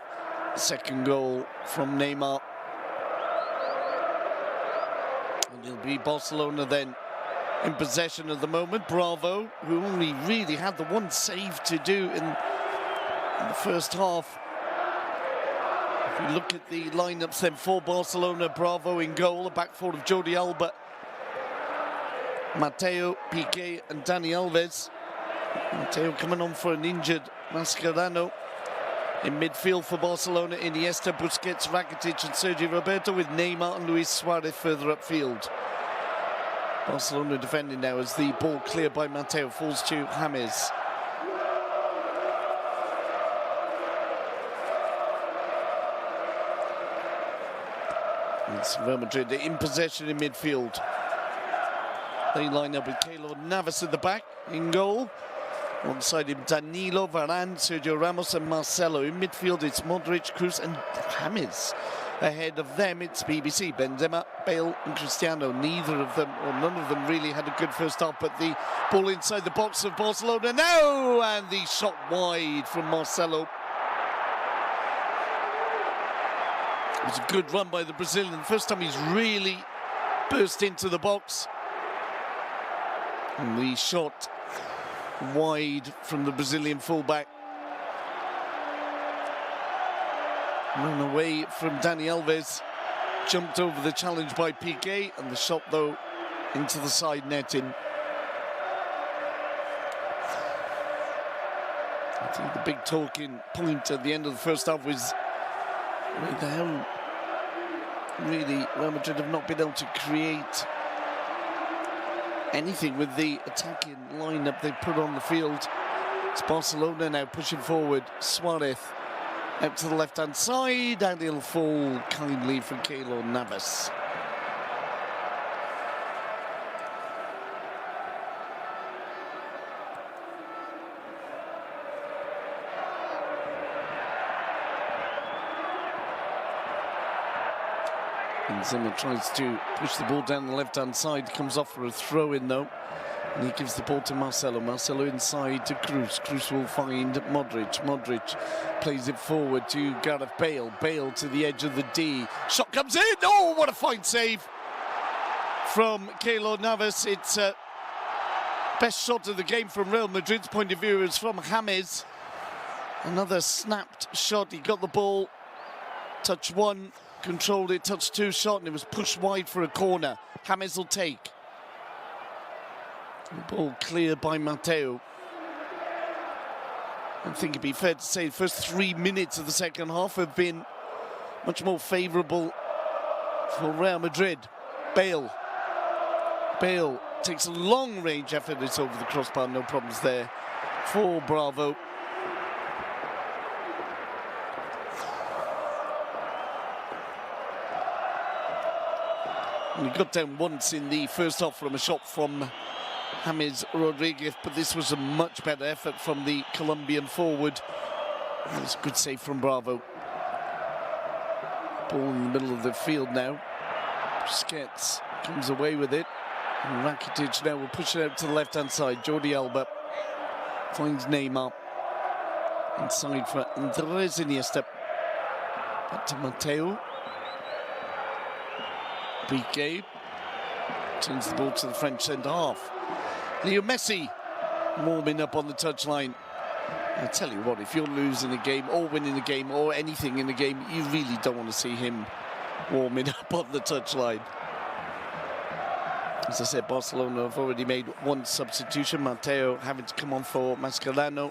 Second goal from Neymar. And it'll be Barcelona then in possession at the moment. Bravo, who only really had the one save to do in the first half. If we look at the lineups then for Barcelona, Bravo in goal, a back four of Jordi Alba, Mateo, Piqué and Dani Alves. Mateo coming on for an injured Mascherano. In midfield for Barcelona, Iniesta, Busquets, Rakitic and Sergi Roberto, with Neymar and Luis Suarez further upfield. Barcelona defending now as the ball cleared by Mateo falls to James. It's Real Madrid in possession in midfield. They line up with Keylor Navas at the back, in goal. Alongside him, Danilo, Varane, Sergio Ramos and Marcelo. In midfield, it's Modric, Kroos and James. Ahead of them, it's BBC, Benzema, Bale and Cristiano. Neither of them, or none of them, really had a good first half, but the ball inside the box of Barcelona now! And the shot wide from Marcelo. It was a good run by the Brazilian. First time he's really burst into the box. And the shot wide from the Brazilian fullback. Run away from Dani Alves. Jumped over the challenge by Piqué. And the shot, though, into the side netting. I think the big talking point at the end of the first half was how really Real Madrid have not been able to create anything with the attacking lineup they put on the field. It's Barcelona now pushing forward. Suarez out to the left-hand side, and he'll fall kindly for Keylor Navas. Benzema tries to push the ball down the left-hand side, comes off for a throw-in though, and he gives the ball to Marcelo. Marcelo inside to Kroos. Kroos will find Modric. Modric plays it forward to Gareth Bale. Bale to the edge of the D. Shot comes in. Oh, what a fine save from Keylor Navas. It's best shot of the game from Real Madrid's point of view is from James. Another snapped shot. He got the ball. Touch one. Controlled it, touch two, shot, and it was pushed wide for a corner. James will take. The ball cleared by Mateo. I think it'd be fair to say the first 3 minutes of the second half have been much more favourable for Real Madrid. Bale takes a long-range effort. It's over the crossbar, no problems there for Bravo. And he got down once in the first half from a shot from James Rodriguez, but this was a much better effort from the Colombian forward. That was a good save from Bravo. Ball in the middle of the field now. Busquets comes away with it. And Rakitic now will push it out to the left-hand side. Jordi Alba finds Neymar. Inside for Andres Iniesta. Back to Mateo. Piqué turns the ball to the French centre-half. Leo Messi warming up on the touchline. I tell you what, if you're losing a game or winning a game or anything in a game, you really don't want to see him warming up on the touchline. As I said, Barcelona have already made one substitution. Mateo having to come on for Mascherano.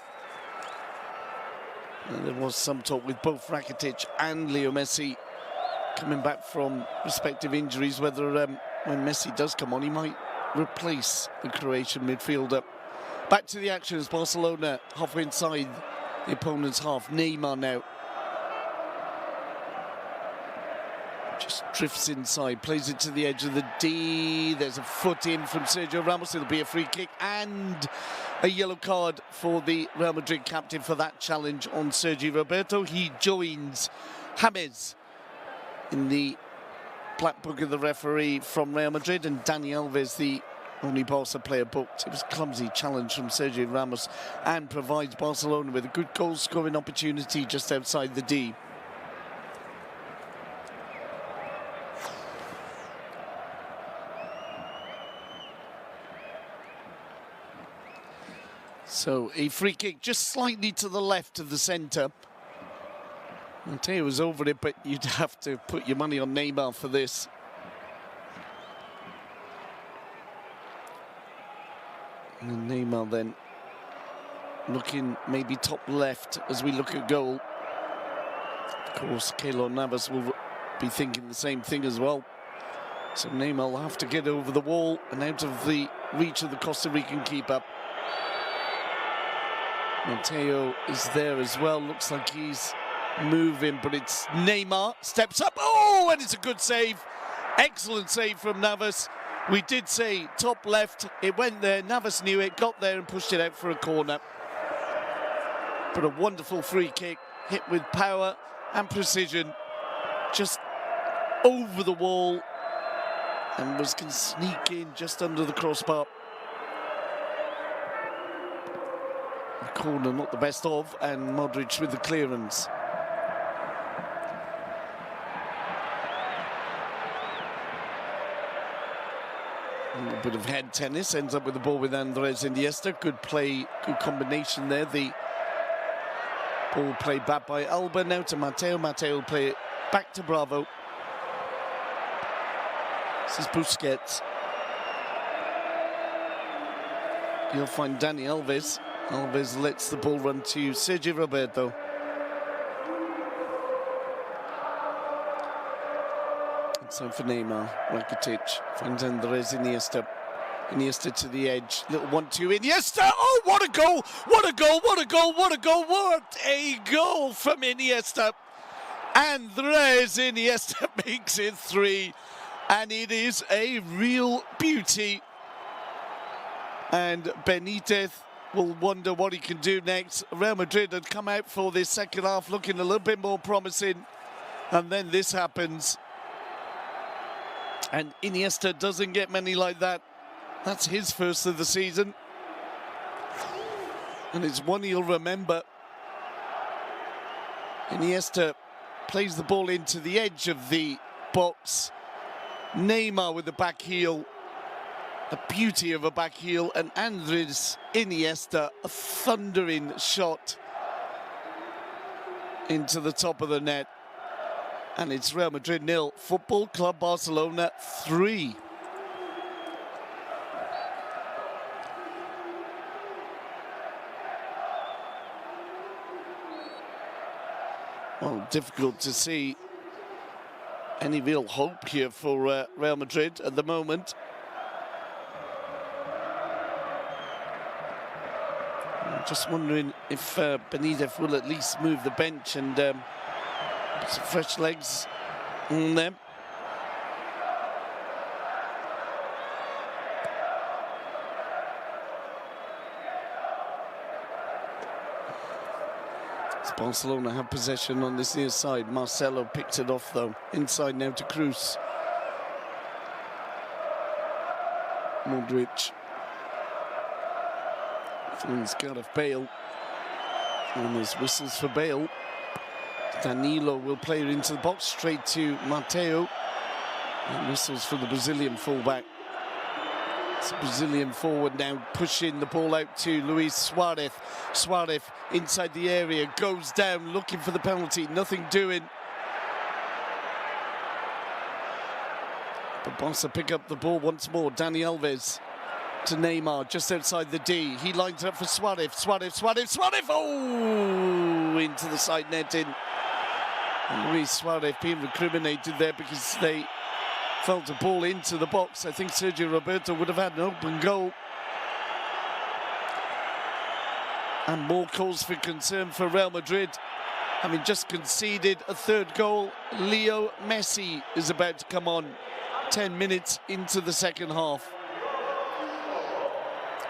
And there was some talk with both Rakitic and Leo Messi coming back from respective injuries, whether when Messi does come on, he might replace the Croatian midfielder. Back to the action as Barcelona halfway inside the opponent's half. Neymar now just drifts inside, plays it to the edge of the D. There's a foot in from Sergio Ramos. It'll be a free kick and a yellow card for the Real Madrid captain for that challenge on Sergi Roberto. He joins James in the black book of the referee from Real Madrid, and Dani Alves, the only Barca player booked. It was a clumsy challenge from Sergio Ramos and provides Barcelona with a good goal-scoring opportunity just outside the D. So a free kick just slightly to the left of the centre. Mateo was over it, but you'd have to put your money on Neymar for this. And Neymar then looking maybe top left as we look at goal. Of course, Keylor Navas will be thinking the same thing as well. So Neymar will have to get over the wall and out of the reach of the Costa Rican keeper. Mateo is there as well. Looks like he's moving, but it's Neymar, steps up, oh, and it's a good save. Excellent save from Navas. We did say top left, it went there, Navas knew it, got there and pushed it out for a corner. But a wonderful free kick, hit with power and precision, just over the wall, and was going to sneak in just under the crossbar. The corner not the best of, and Modric with the clearance. A little bit of head tennis, ends up with the ball with Andres Iniesta. Good play, good combination there. The ball played back by Alba, now to Mateo. Mateo will play it back to Bravo. This is Busquets. You'll find Dani Alves. Alves lets the ball run to Sergio Roberto. So for Neymar, Rakitic finds Andres Iniesta. Iniesta to the edge, little 1-2, Iniesta, oh, what a goal, what a goal, what a goal, what a goal, what a goal from Iniesta. Andres Iniesta makes it 3, and it is a real beauty. And Benitez will wonder what he can do next. Real Madrid had come out for this second half looking a little bit more promising, and then this happens. And Iniesta doesn't get many like that. That's his first of the season. And it's one he'll remember. Iniesta plays the ball into the edge of the box. Neymar with the back heel. The beauty of a back heel. And Andres Iniesta, a thundering shot into the top of the net. And it's Real Madrid 0, Football Club Barcelona 3. Well, difficult to see any real hope here for Real Madrid at the moment. I'm just wondering if Benitez will at least move the bench and some fresh legs on them. As Barcelona have possession on this near side. Marcelo picked it off though. Inside now to Cruz. Modric. Finds Gareth Bale. And there's whistles for Bale. Danilo will play it into the box, straight to Mateo. And whistles for the Brazilian fullback. It's a Brazilian forward now pushing the ball out to Luis Suarez. Suarez inside the area, goes down looking for the penalty, nothing doing. But Barca pick up the ball once more. Dani Alves to Neymar, just outside the D. He lines up for Suarez. Suarez. Oh, into the side netting. And Luis Suarez being recriminated there because they felt a ball into the box. I think Sergio Roberto would have had an open goal. And more cause for concern for Real Madrid. Having just conceded a third goal, Leo Messi is about to come on 10 minutes into the second half.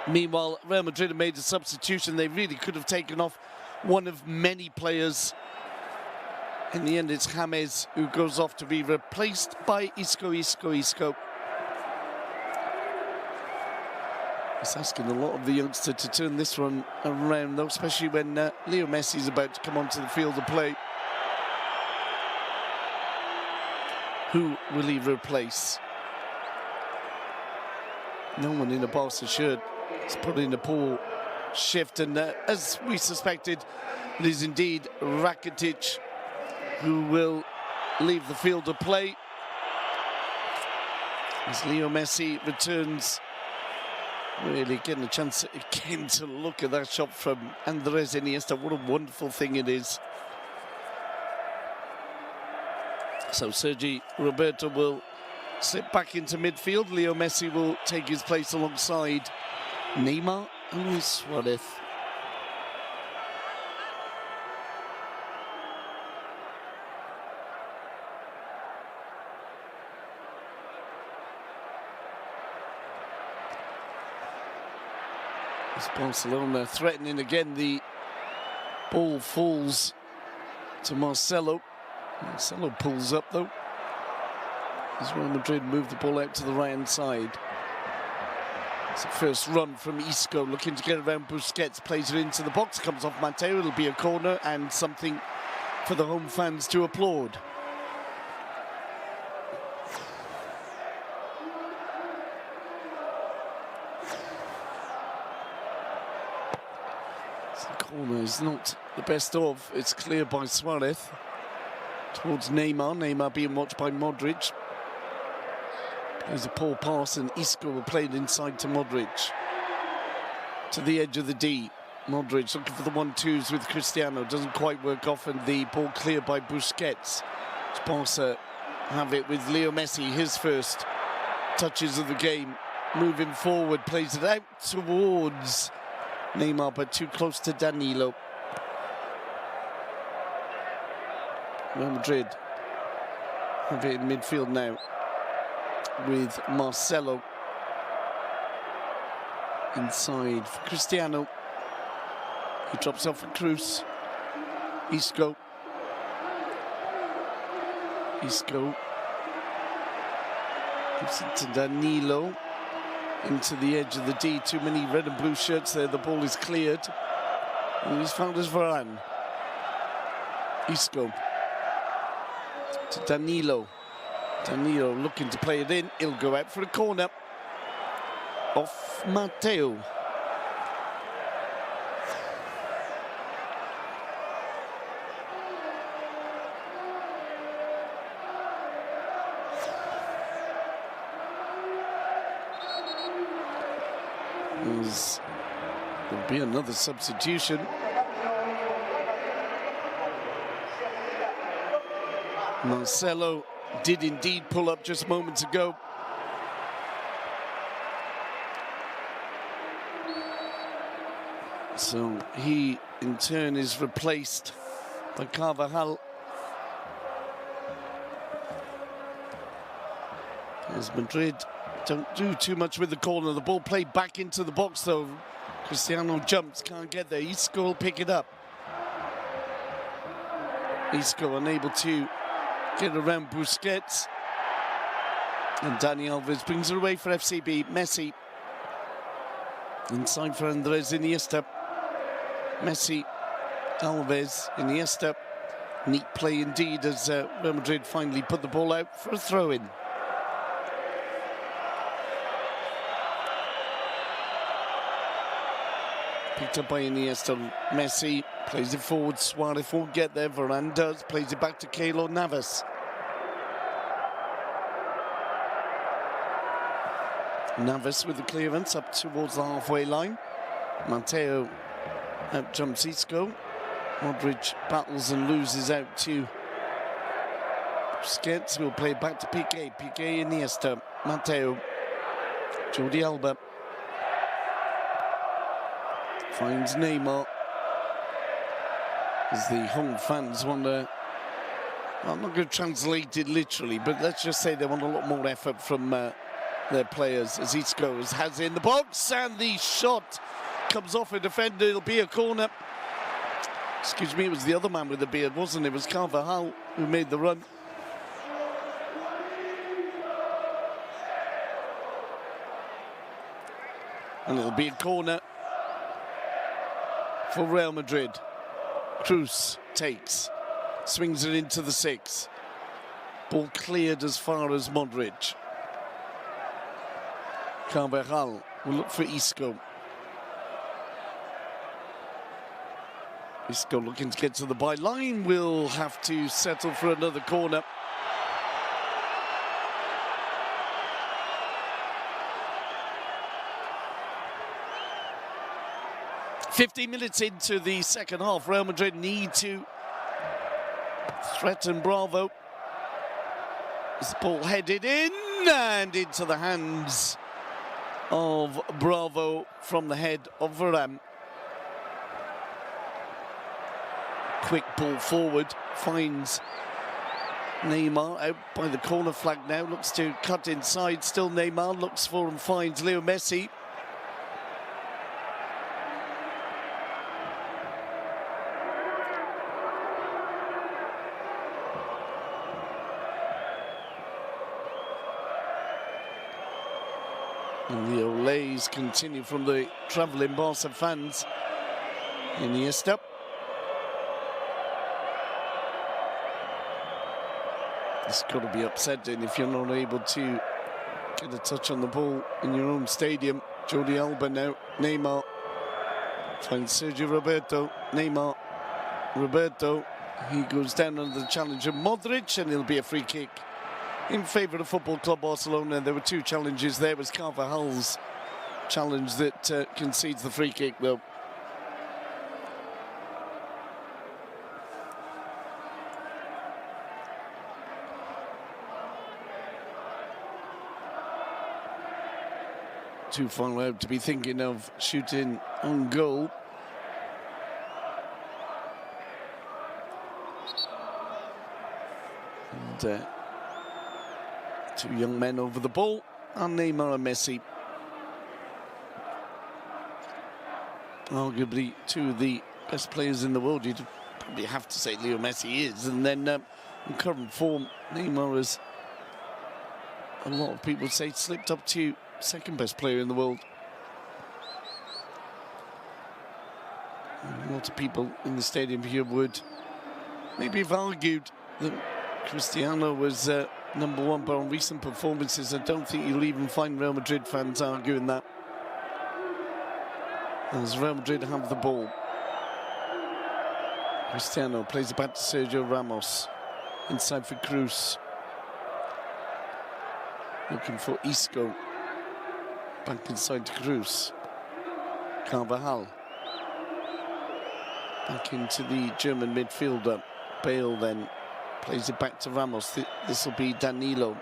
Meanwhile, Real Madrid have made a substitution. They really could have taken off one of many players. In the end, it's James who goes off to be replaced by Isco. It's asking a lot of the youngster to turn this one around, though, especially when Leo Messi is about to come onto the field of play. Who will he replace? No one in a Barca shirt. He's put in a poor shift, and as we suspected, it is indeed Rakitic who will leave the field of play as Leo Messi returns. Really getting a chance again to look at that shot from Andres Iniesta. What a wonderful thing it is. So Sergi Roberto will slip back into midfield. Leo Messi will take his place alongside Neymar and Luis Suarez. It's Barcelona threatening again. The ball falls to Marcelo. Marcelo pulls up though. As Real Madrid move the ball out to the right-hand side. It's the first run from Isco, looking to get around Busquets, plays it into the box, comes off Mateo. It'll be a corner and something for the home fans to applaud. The corner is not the best of. It's cleared by Suarez towards Neymar. Neymar being watched by Modric. There's a poor pass and Isco will play it inside to Modric. To the edge of the D. Modric looking for the 1-2s with Cristiano. Doesn't quite work off and the ball cleared by Busquets. Barca have it with Leo Messi. His first touches of the game. Moving forward, plays it out towards Neymar, but too close to Danilo. Real Madrid have it in midfield now with Marcelo inside for Cristiano. He drops off for Cruz. Isco. Isco gives it to Danilo. Into the edge of the D. Too many red and blue shirts there. The ball is cleared. And he's found as Varane. Isco. To Danilo. Danilo looking to play it in. He'll go out for a corner. Off Mateo. There'll be another substitution. Marcelo did indeed pull up just moments ago. So he in turn is replaced by Carvajal. As Madrid don't do too much with the corner. The ball played back into the box though. Cristiano jumps, can't get there. Isco will pick it up. Isco unable to get around Busquets. And Dani Alves brings it away for FCB. Messi. Inside for Andres Iniesta. Messi. Alves. Iniesta. Neat play indeed as Real Madrid finally put the ball out for a throw-in. Picked up by Iniesta. Messi plays it forward. Suarez won't get there. Varane does. Plays it back to Keylor Navas. Navas with the clearance up towards the halfway line. Mateo out jumps Isco. Modric battles and loses out to Busquets. Will play back to Piqué. Piqué, Iniesta. Mateo. Jordi Alba. Finds Neymar. As the home fans want to... I'm not going to translate it literally, but let's just say they want a lot more effort from their players. As Isco has in the box, and the shot comes off a defender. It'll be a corner. Excuse me, it was the other man with the beard, wasn't it? It was Carvajal who made the run. And it'll be a corner for Real Madrid. Cruz takes, swings it into the 6. Ball cleared as far as Modric. Carvajal will look for Isco. Isco looking to get to the byline, will have to settle for another corner. "15 minutes into the second half, Real Madrid need to threaten Bravo. As the ball headed in and into the hands of Bravo from the head of Varane. Quick ball forward, finds Neymar out by the corner flag now, looks to cut inside, still Neymar, looks for and finds Leo Messi. And the olays continue from the travelling Barca fans. Iniesta. It's got to be upsetting if you're not able to get a touch on the ball in your own stadium. Jordi Alba now. Neymar finds Sergio Roberto. Neymar. Roberto. He goes down under the challenge of Modric, and it'll be a free kick in favour of Football Club Barcelona. There were two challenges. There was Carvajal's challenge that concedes the free kick, though. Too far out to be thinking of shooting on goal. And two young men over the ball, and Neymar and Messi. Arguably two of the best players in the world. You'd probably have to say Leo Messi is. And then in current form, Neymar has, a lot of people say, slipped up to second best player in the world. And a lot of people in the stadium here would maybe have argued that Cristiano was number one, but on recent performances, I don't think you'll even find Real Madrid fans arguing that. As Real Madrid have the ball. Cristiano plays it back to Sergio Ramos. Inside for Cruz. Looking for Isco. Back inside to Cruz. Carvajal. Back into the German midfielder. Bale then plays it back to Ramos. This will be Danilo.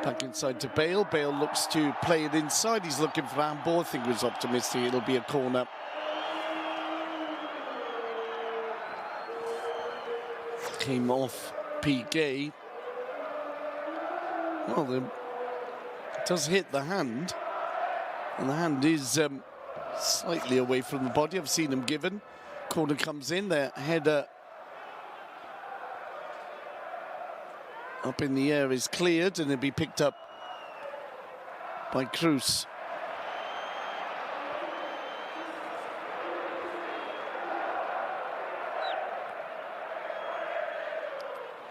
Back inside to Bale. Bale looks to play it inside. He's looking for handball. I think he was optimistic it'll be a corner. Came off Piqué. Well, it does hit the hand. And the hand is slightly away from the body. I've seen him given. Corner comes in. The header up in the air is cleared, and it'll be picked up by Cruz.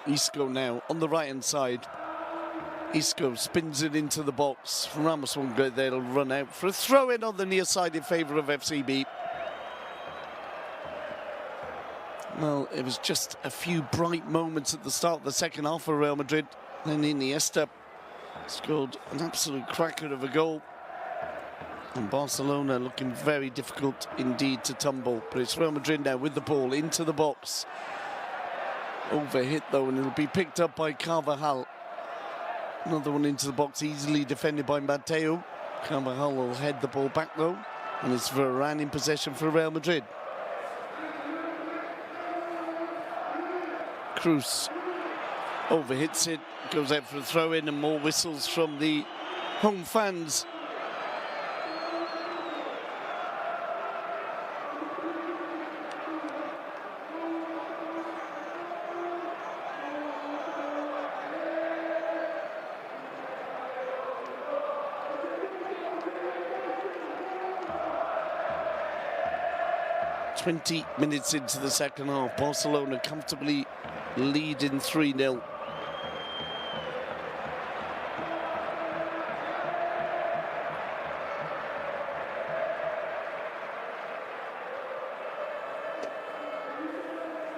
Isco now on the right hand side. Isco spins it into the box. Ramos won't go there, it'll run out for a throw in on the near side in favour of FCB. Well, it was just a few bright moments at the start of the second half for Real Madrid. Then Iniesta scored an absolute cracker of a goal. And Barcelona looking very difficult indeed to tumble. But it's Real Madrid now with the ball into the box. Overhit though, and it'll be picked up by Carvajal. Another one into the box, easily defended by Mateo. Carvajal will head the ball back though. And it's Varane in possession for Real Madrid. Cruz overhits it, goes out for a throw-in, and more whistles from the home fans. "20 minutes into the second half, Barcelona comfortably leading 3-0.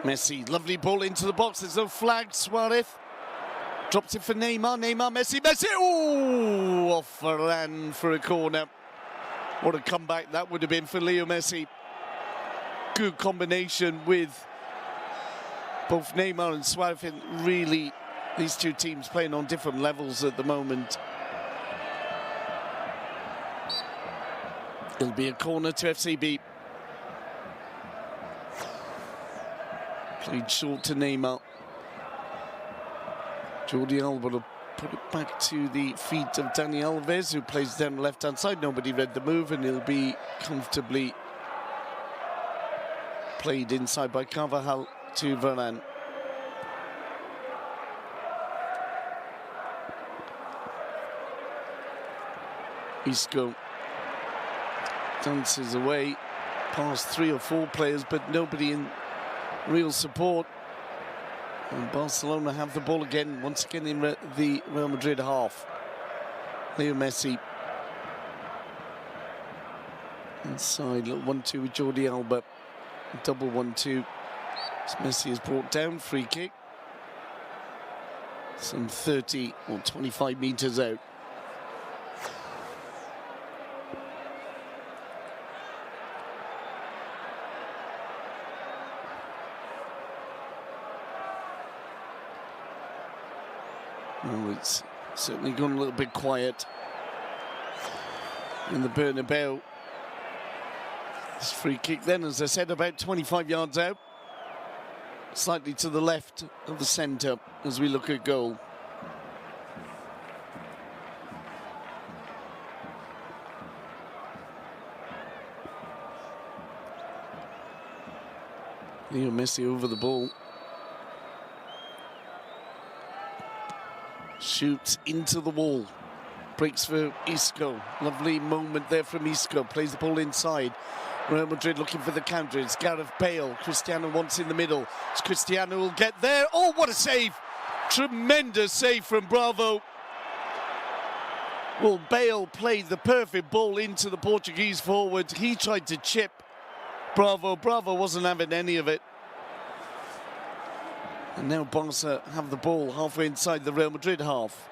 Messi, lovely ball into the box. There's no flag. Suarez drops it for Neymar. Neymar, Messi, Messi. Oh, off Varane for a corner. What a comeback that would have been for Leo Messi. Good combination with both Neymar and Suarez. Really, these two teams playing on different levels at the moment. It'll be a corner to FCB. Played short to Neymar. Jordi Alba will put it back to the feet of Dani Alves, who plays down the left-hand side. Nobody read the move, and he'll be comfortably played inside by Carvajal to Varane. Isco dances away past 3 or 4 players, but nobody in real support. And Barcelona have the ball again, once again in the Real Madrid half. Leo Messi. Inside, little 1-2 with Jordi Alba. Double 1-2. As Messi is brought down, free kick. Some 30 or 25 metres out. Well, it's certainly gone a little bit quiet in the Bernabeu. This free kick then, as I said, about 25 yards out. Slightly to the left of the centre as we look at goal. Leo Messi over the ball. Shoots into the wall. Breaks for Isco. Lovely moment there from Isco. Plays the ball inside. Real Madrid looking for the counter. It's Gareth Bale. Cristiano wants in the middle. It's Cristiano will get there. Oh, what a save! Tremendous save from Bravo. Well, Bale played the perfect ball into the Portuguese forward. He tried to chip Bravo. Bravo wasn't having any of it. And now Barca have the ball halfway inside the Real Madrid half.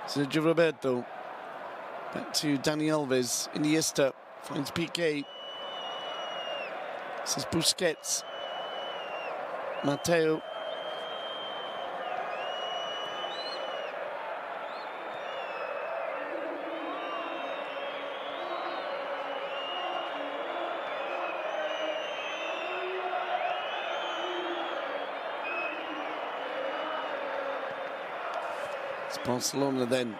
Sergio Roberto. Back to Dani Alves. Iniesta finds Piqué. This is Busquets. Mateo. It's Barcelona then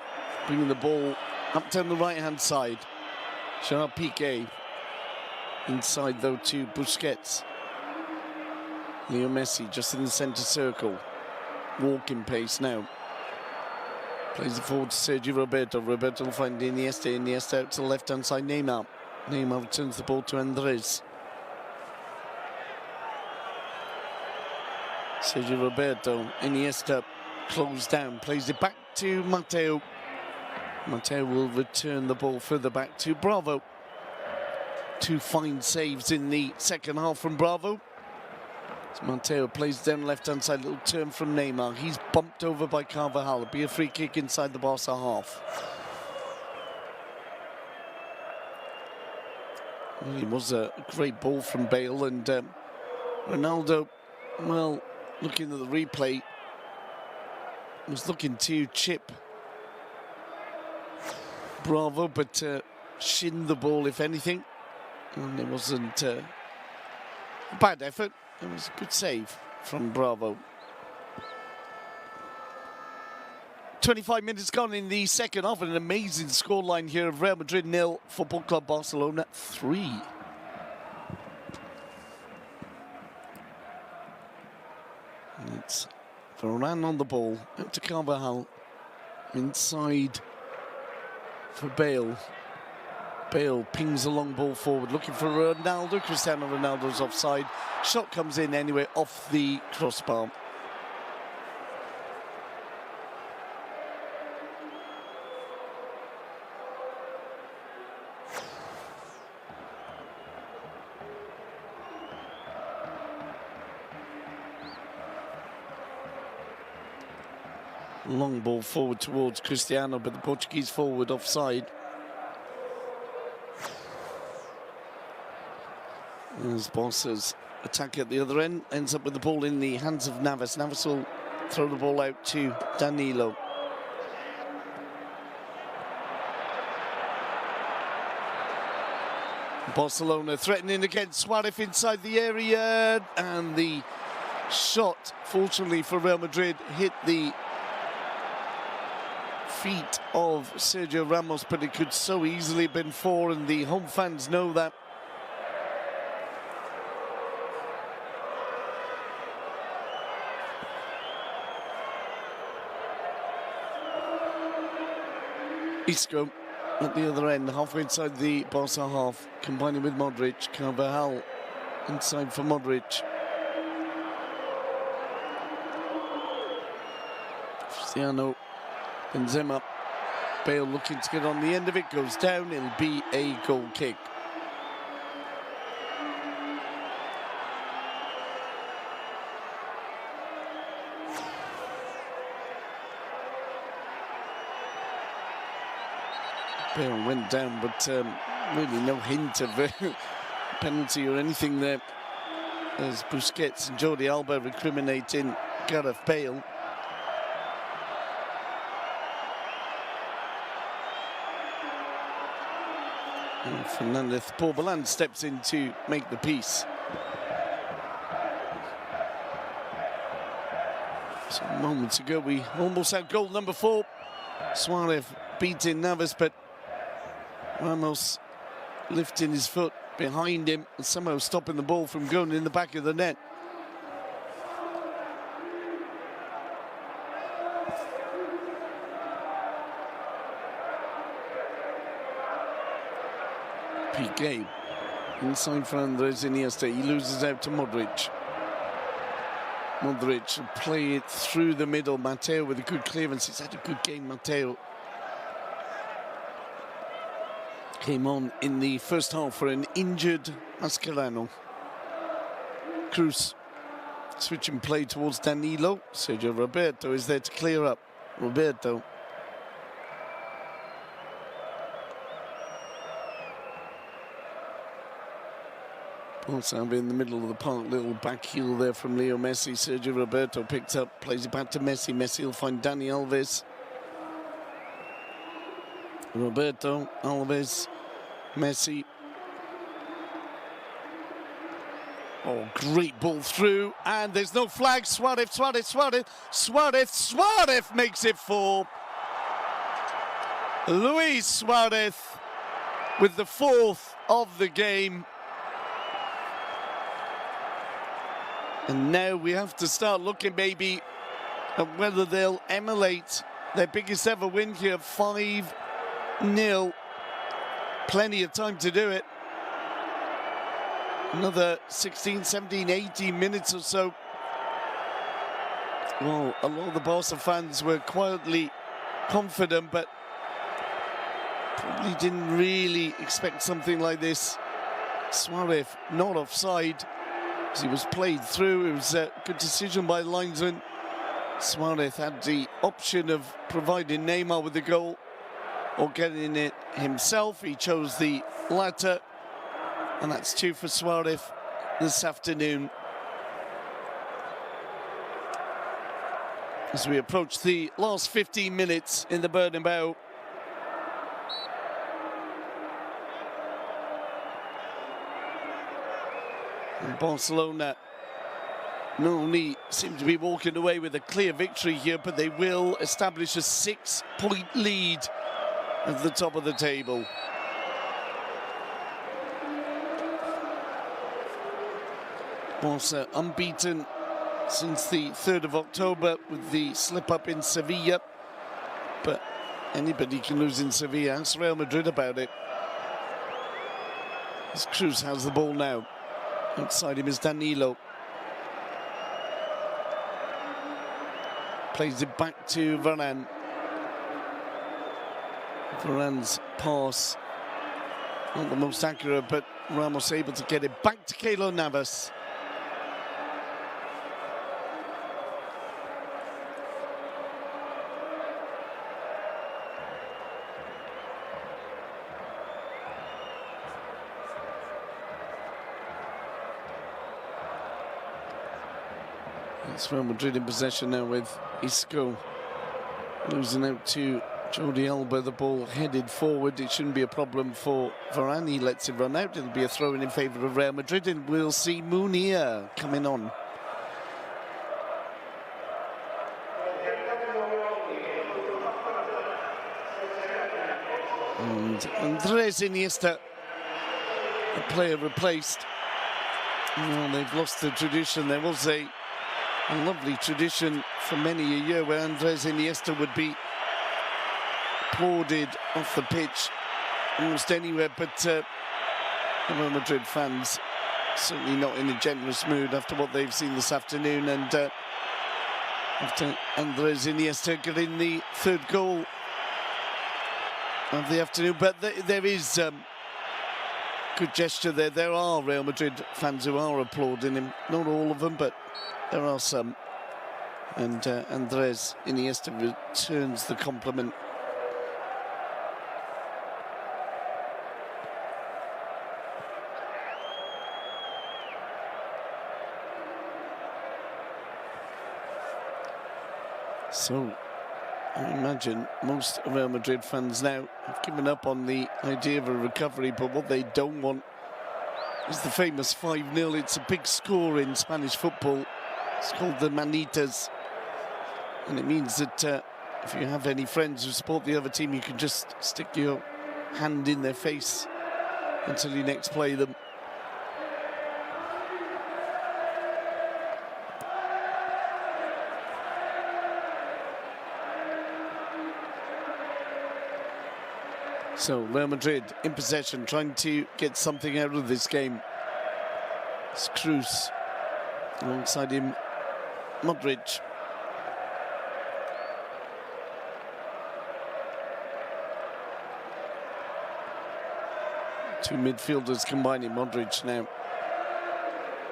bringing the ball up down the right-hand side. Gerard Piqué. Inside, though, to Busquets. Leo Messi just in the centre circle. Walking pace now. Plays it forward to Sergio Roberto. Roberto will find Iniesta. Iniesta out to the left-hand side. Neymar. Neymar returns the ball to Andres. Sergio Roberto. Iniesta closed down. Plays it back to Mateo. Mateo will return the ball further back to Bravo. 2 fine saves in the second half from Bravo. So Mateo plays down left-hand side, little turn from Neymar. He's bumped over by Carvajal. It'll be a free kick inside the Barca half. Well, it was a great ball from Bale, and Ronaldo, well, looking at the replay, was looking to chip Bravo, but shinned the ball, if anything. And it wasn't a bad effort. It was a good save from Bravo. 25 minutes gone in the second half, and an amazing scoreline here of Real Madrid 0, Football Club Barcelona 3. And it's Varane on the ball, out to Carvajal, inside for Bale. Bale pings a long ball forward, looking for Ronaldo. Cristiano Ronaldo's offside. Shot comes in anyway, off the crossbar. Long ball forward towards Cristiano, but the Portuguese forward offside. As Barca's attack at the other end ends up with the ball in the hands of Navas. Navas will throw the ball out to Danilo. Barcelona threatening against Suarez inside the area, and the shot, fortunately for Real Madrid, hit the feet of Sergio Ramos, but it could so easily have been 4, and the home fans know that. Isco at the other end, halfway inside the Barca half, combining with Modric. Carvajal inside for Modric. Cristiano, Benzema. Bale looking to get on the end of it, goes down, it'll be a goal kick. Bale went down, but really no hint of penalty or anything there, as Busquets and Jordi Alba recriminating Gareth Bale. And Fernandez Porbalan steps in to make the peace. So moments ago we almost had goal number 4. Suarez beating Navas, but Ramos lifting his foot behind him and somehow stopping the ball from going in the back of the net. Piqué inside for Andres Iniesta. He loses out to Modric. Modric will play it through the middle. Mateo with a good clearance. He's had a good game, Mateo. Came on in the first half for an injured Mascherano. Cruz switching play towards Danilo. Sergio Roberto is there to clear up. Roberto. Also in the middle of the park, little back heel there from Leo Messi. Sergio Roberto picked up, plays it back to Messi. Messi will find Dani Alves. Roberto, Alves, Messi. Oh, great ball through, and there's no flag. Suarez makes it 4. Luis Suarez with the 4th of the game. And now we have to start looking maybe at whether they'll emulate their biggest ever win here, 5-0. Plenty of time to do it. Another 16, 17, 18 minutes or so. Well, a lot of the Barca fans were quietly confident, but probably didn't really expect something like this. Suarez not offside. He was played through. It was a good decision by the linesman. Suarez had the option of providing Neymar with the goal or getting it himself. He chose the latter, and that's 2 for Suarez this afternoon. As we approach the last 15 minutes in the Bernabeu. And Barcelona not only seem to be walking away with a clear victory here, but they will establish a 6-point lead at the top of the table. Barca unbeaten since the 3rd of October with the slip-up in Sevilla. But anybody can lose in Sevilla. Ask Real Madrid about it. As Cruz has the ball now. Outside him is Danilo. Plays it back to Varane. Varane's pass, not the most accurate, but Ramos able to get it back to Keylor Navas. It's Real Madrid in possession now with Isco losing out to Jordi Alba. The ball headed forward. It shouldn't be a problem for Varane. He lets it run out. It'll be a throw-in favour of Real Madrid, and we'll see Munir coming on. And Andres Iniesta, a player replaced. Well, they've lost the tradition. There was a lovely tradition for many a year where Andres Iniesta would be applauded off the pitch almost anywhere, but the Real Madrid fans certainly not in a generous mood after what they've seen this afternoon, and after Andres Iniesta getting the third goal of the afternoon. But there is good gesture there. There are Real Madrid fans who are applauding him. Not all of them, but there are some. And Andres Iniesta returns the compliment. So, I imagine most Real Madrid fans now have given up on the idea of a recovery, but what they don't want is the famous 5-0. It's a big score in Spanish football. It's called the Manitas. And it means that if you have any friends who support the other team, you can just stick your hand in their face until you next play them. So Real Madrid in possession, trying to get something out of this game. It's Cruz, alongside him, Modric. Two midfielders combining. Modric now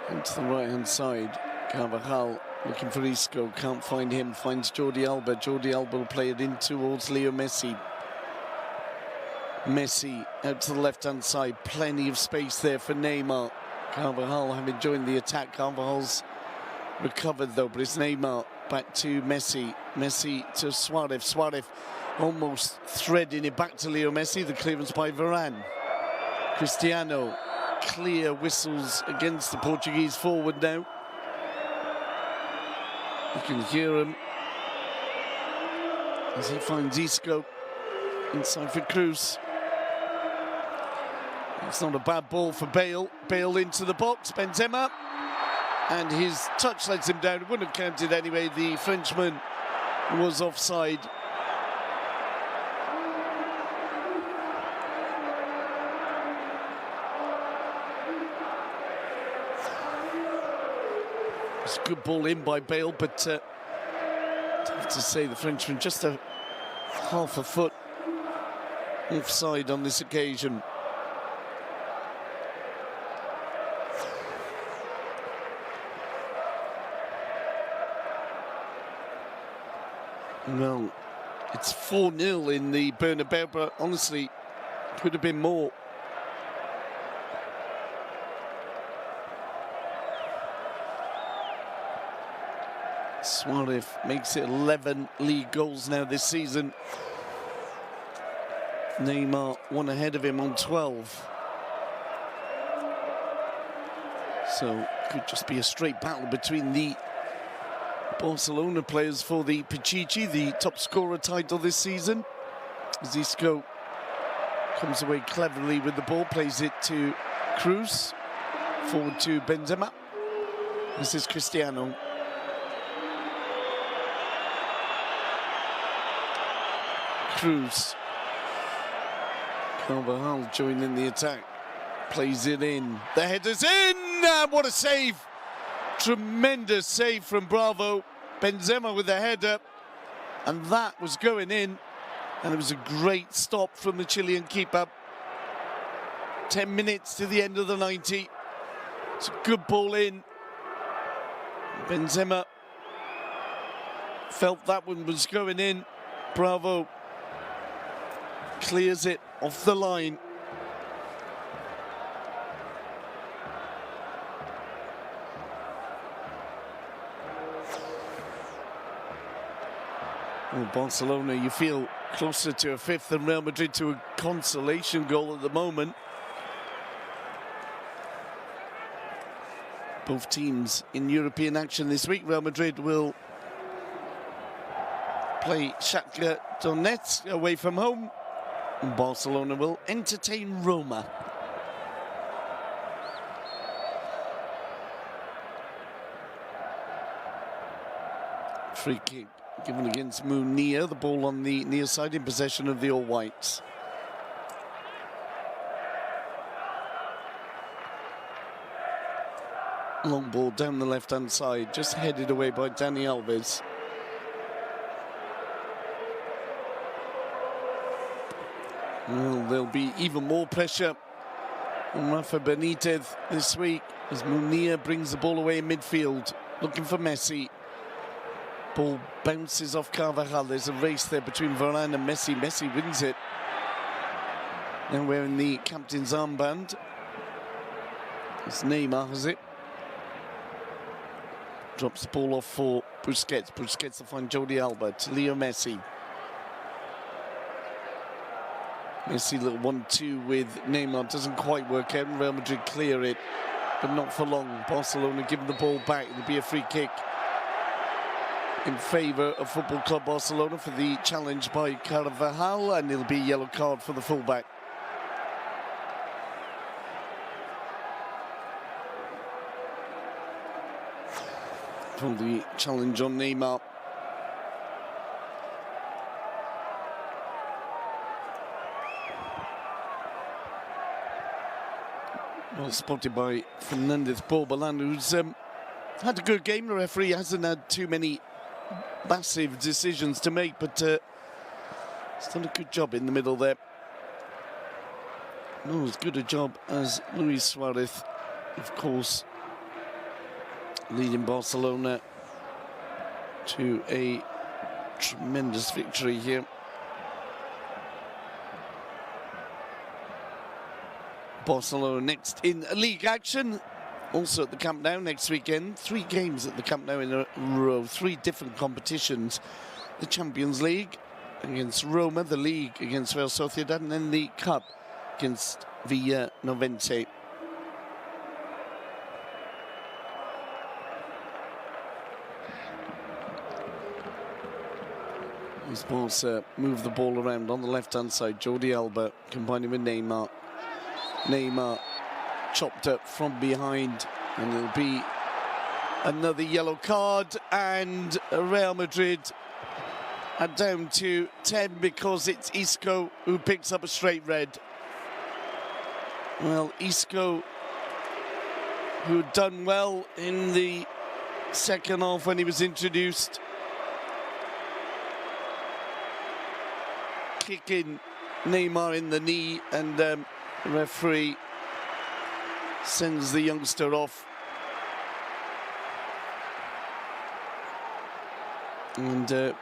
into the right-hand side. Carvajal looking for Isco, can't find him, finds Jordi Alba. Jordi Alba will play it in towards Leo Messi. Messi out to the left-hand side, plenty of space there for Neymar. Carvajal having joined the attack. Carvajal's recovered though, but it's Neymar back to Messi. Messi to Suarez. Suarez almost threading it back to Leo Messi. The clearance by Varane. Cristiano, clear whistles against the Portuguese forward now. You can hear him as he finds Isco inside for Cruz. It's not a bad ball for Bale. Bale into the box, Benzema. And his touch lets him down. It wouldn't have counted anyway. The Frenchman was offside. It's a good ball in by Bale, but I have to say the Frenchman just a half a foot offside on this occasion. Well, it's 4-0 in the Bernabeu, but honestly, could have been more. Suarez makes it 11 league goals now this season. Neymar one ahead of him on 12. So could just be a straight battle between the Barcelona players for the Pichichi, the top scorer title this season. Isco comes away cleverly with the ball, plays it to Cruz, forward to Benzema. This is Cristiano. Cruz. Carvajal joining the attack, plays it in. The header's in, and what a save! Tremendous save from Bravo. Benzema with the header, and that was going in, and it was a great stop from the Chilean keeper. 10 minutes to the end of the 90. It's a good ball in. Benzema felt that one was going in. Bravo clears it off the line. Well, Barcelona, you feel closer to a fifth than Real Madrid to a consolation goal at the moment. Both teams in European action this week. Real Madrid will play Shakhtar Donetsk away from home. And Barcelona will entertain Roma. Free kick given against Munir. The ball on the near side in possession of the All Whites. Long ball down the left-hand side, just headed away by Dani Alves. Well, there'll be even more pressure on Rafa Benitez this week as Munir brings the ball away in midfield, looking for Messi. Ball bounces off Carvajal. There's a race there between Varane and Messi. Messi wins it. Now wearing the captain's armband. It's Neymar has it. Drops the ball off for Busquets. Busquets to find Jordi Alba to Leo Messi. Messi little 1-2 with Neymar, doesn't quite work out. Real Madrid clear it, but not for long. Barcelona giving the ball back. It'll be a free kick in favour of Football Club Barcelona for the challenge by Carvajal, and it'll be a yellow card for the fullback. For the challenge on Neymar. Well spotted by Fernandez Borbalán, who's had a good game. The referee hasn't had too many massive decisions to make, but he's done a good job in the middle there. Not as good a job as Luis Suarez, of course, leading Barcelona to a tremendous victory here. Barcelona next in league action, also at the Camp Nou next weekend. 3 games at the Camp Nou in a row, 3 different competitions. The Champions League against Roma, the league against Real Sociedad, and then the Cup against Villarnovente. These balls move the ball around on the left-hand side. Jordi Alba combining with Neymar. Neymar chopped up from behind, and there'll be another yellow card, and Real Madrid are down to 10 because it's Isco who picks up a straight red. Well, Isco, who had done well in the second half when he was introduced, kicking Neymar in the knee, and the referee sends the youngster off. And a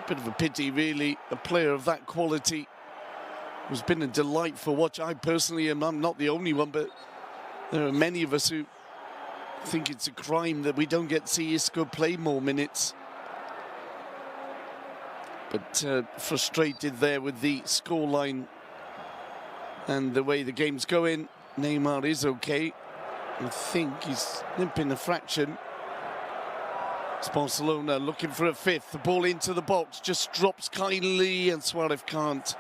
bit of a pity, really. A player of that quality has been a delightful watch. I personally am, I'm not the only one, but there are many of us who think it's a crime that we don't get to see Isco play more minutes. But frustrated there with the scoreline and the way the game's going. Neymar is okay. I think he's limping a fraction. It's Barcelona looking for a 5th. The ball into the box, just drops kindly, and Suarez can't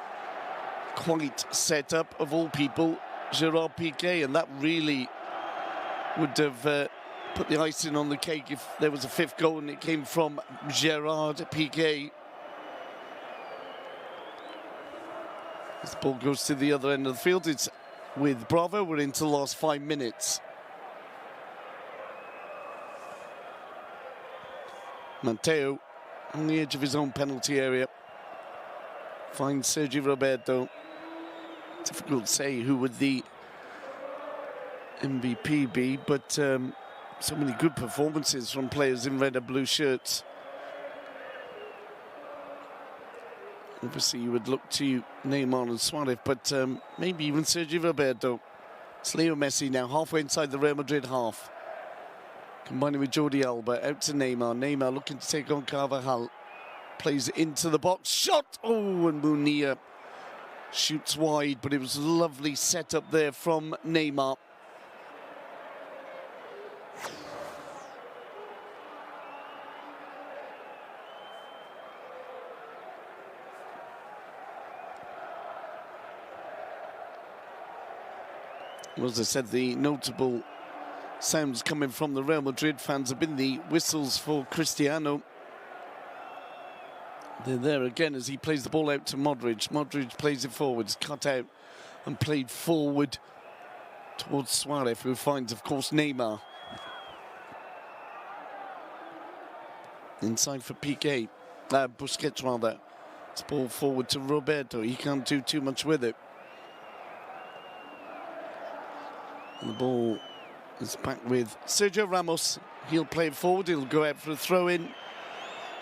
quite set up, of all people, Gerard Piqué, and that really would have put the icing on the cake if there was a 5th goal and it came from Gerard Piqué. As the ball goes to the other end of the field, it's with Bravo. We're into the last 5 minutes. Mateo on the edge of his own penalty area finds Sergio Roberto. Difficult to say who would the MVP be, but so many good performances from players in red and blue shirts. Obviously, you would look to Neymar and Suarez, but maybe even Sergio Roberto. It's Leo Messi now, halfway inside the Real Madrid half. Combining with Jordi Alba, out to Neymar. Neymar looking to take on Carvajal. Plays it into the box, shot! Oh, and Munir shoots wide, but it was a lovely setup there from Neymar. Well, as I said, the notable sounds coming from the Real Madrid fans have been the whistles for Cristiano. They're there again as he plays the ball out to Modric. Modric plays it forwards, cut out and played forward towards Suarez, who finds, of course, Neymar. Inside for Piqué, Busquets rather. It's ball forward to Roberto. He can't do too much with it. And the ball is back with Sergio Ramos. He'll play it forward. He'll go out for a throw-in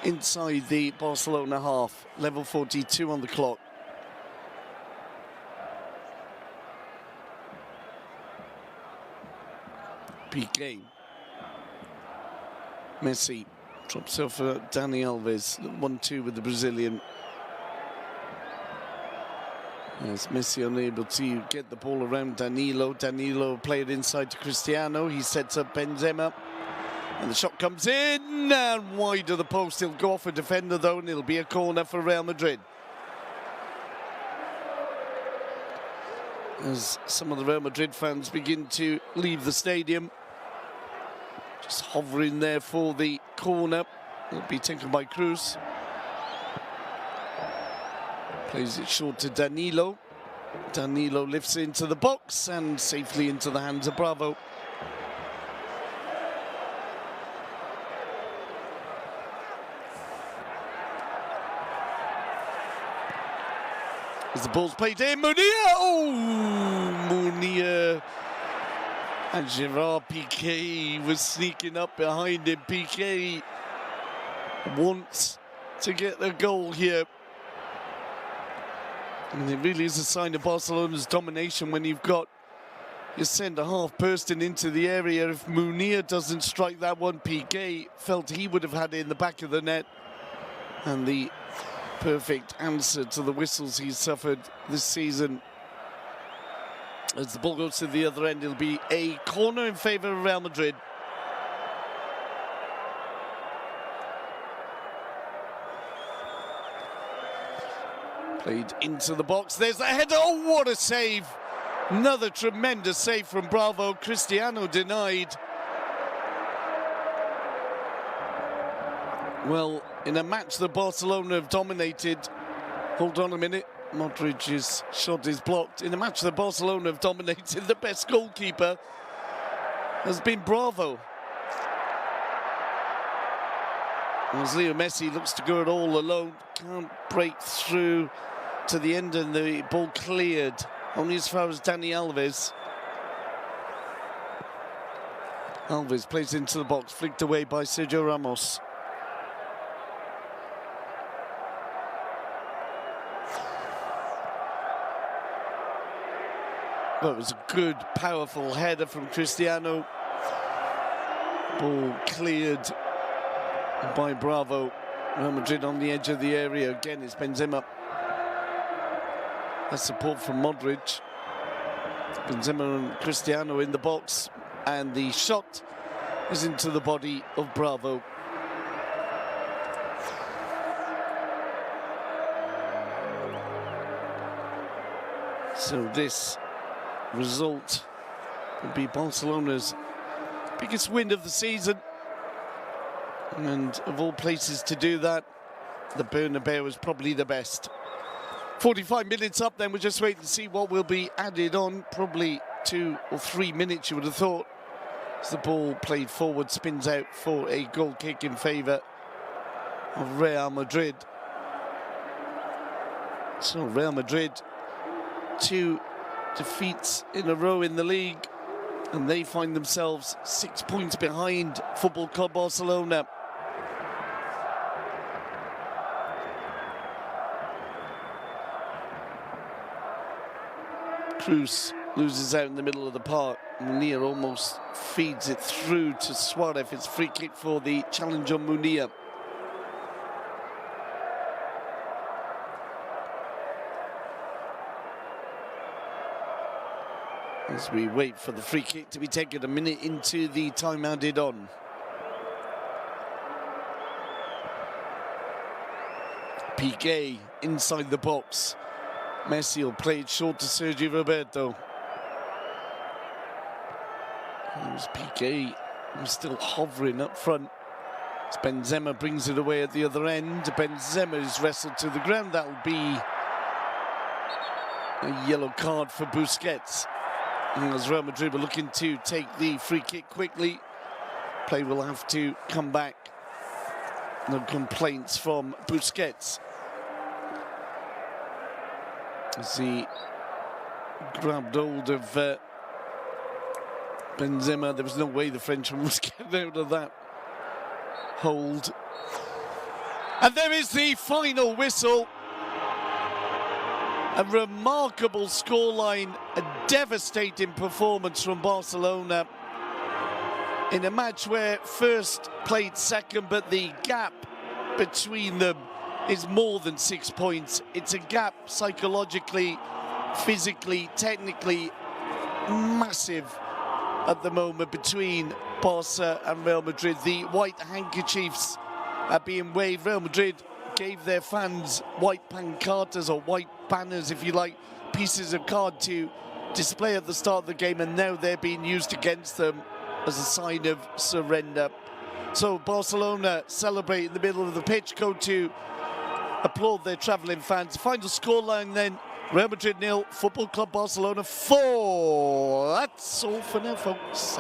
inside the Barcelona half. Level 42 on the clock. Piqué. Messi drops off for Dani Alves. 1-2 with the Brazilian. As Messi unable to get the ball around Danilo. Danilo played inside to Cristiano. He sets up Benzema. And the shot comes in and wide of the post. He'll go off a defender though, and it'll be a corner for Real Madrid. As some of the Real Madrid fans begin to leave the stadium. Just hovering there for the corner. It'll be taken by Cruz. Plays it short to Danilo. Danilo lifts into the box and safely into the hands of Bravo. As the ball's played in, Munir! Oh, Munir! And Gerard Piqué was sneaking up behind him. Piqué wants to get the goal here. And it really is a sign of Barcelona's domination when you've got your centre-half bursting into the area. If Munir doesn't strike that one, Piqué felt he would have had it in the back of the net. And the perfect answer to the whistles he's suffered this season. As the ball goes to the other end, it'll be a corner in favour of Real Madrid. Played into the box. There's the header. Oh, what a save! Another tremendous save from Bravo. Cristiano denied. Well, in a match that Barcelona have dominated. Hold on a minute. Modric's shot is blocked. In a match that Barcelona have dominated, the best goalkeeper has been Bravo. As Leo Messi looks to go it all alone, can't break through to the end, and the ball cleared only as far as Dani Alves. Alves plays into the box, flicked away by Sergio Ramos. Well, it was a good, powerful header from Cristiano. Ball cleared by Bravo. Real Madrid on the edge of the area. Again, it's Benzema. That's support from Modric. Benzema and Cristiano in the box. And the shot is into the body of Bravo. So this result will be Barcelona's biggest win of the season. And of all places to do that, the Bernabeu is probably the best. 45 minutes up, then we'll just wait to see what will be added on. Probably 2 or 3 minutes, you would have thought. As the ball played forward, spins out for a goal kick in favour of Real Madrid. So Real Madrid, 2 defeats in a row in the league, and they find themselves 6 points behind Football Club Barcelona. Cruz loses out in the middle of the park. Munir almost feeds it through to Suarez. It's a free kick for the challenge on Munir. As we wait for the free kick to be taken a minute into the time added on. Piqué inside the box. Messi will play it short to Sergio Roberto. It was Piqué who's still hovering up front. As Benzema brings it away at the other end. Benzema is wrestled to the ground. That'll be a yellow card for Busquets. And as Real Madrid were looking to take the free kick quickly, play will have to come back. No complaints from Busquets. As he grabbed hold of Benzema, there was no way the Frenchman was getting out of that hold. And there is the final whistle. A remarkable scoreline, a devastating performance from Barcelona in a match where first played second, but the gap between them is more than 6 points. It's a gap psychologically, physically, technically massive at the moment between Barca and Real Madrid. The white handkerchiefs are being waved. Real Madrid gave their fans white pancartas, or white banners, if you like, pieces of card to display at the start of the game, and now they're being used against them as a sign of surrender. So Barcelona celebrate in the middle of the pitch, go to applaud their travelling fans. Final scoreline then, Real Madrid 0, Football Club Barcelona 4. That's all for now, folks.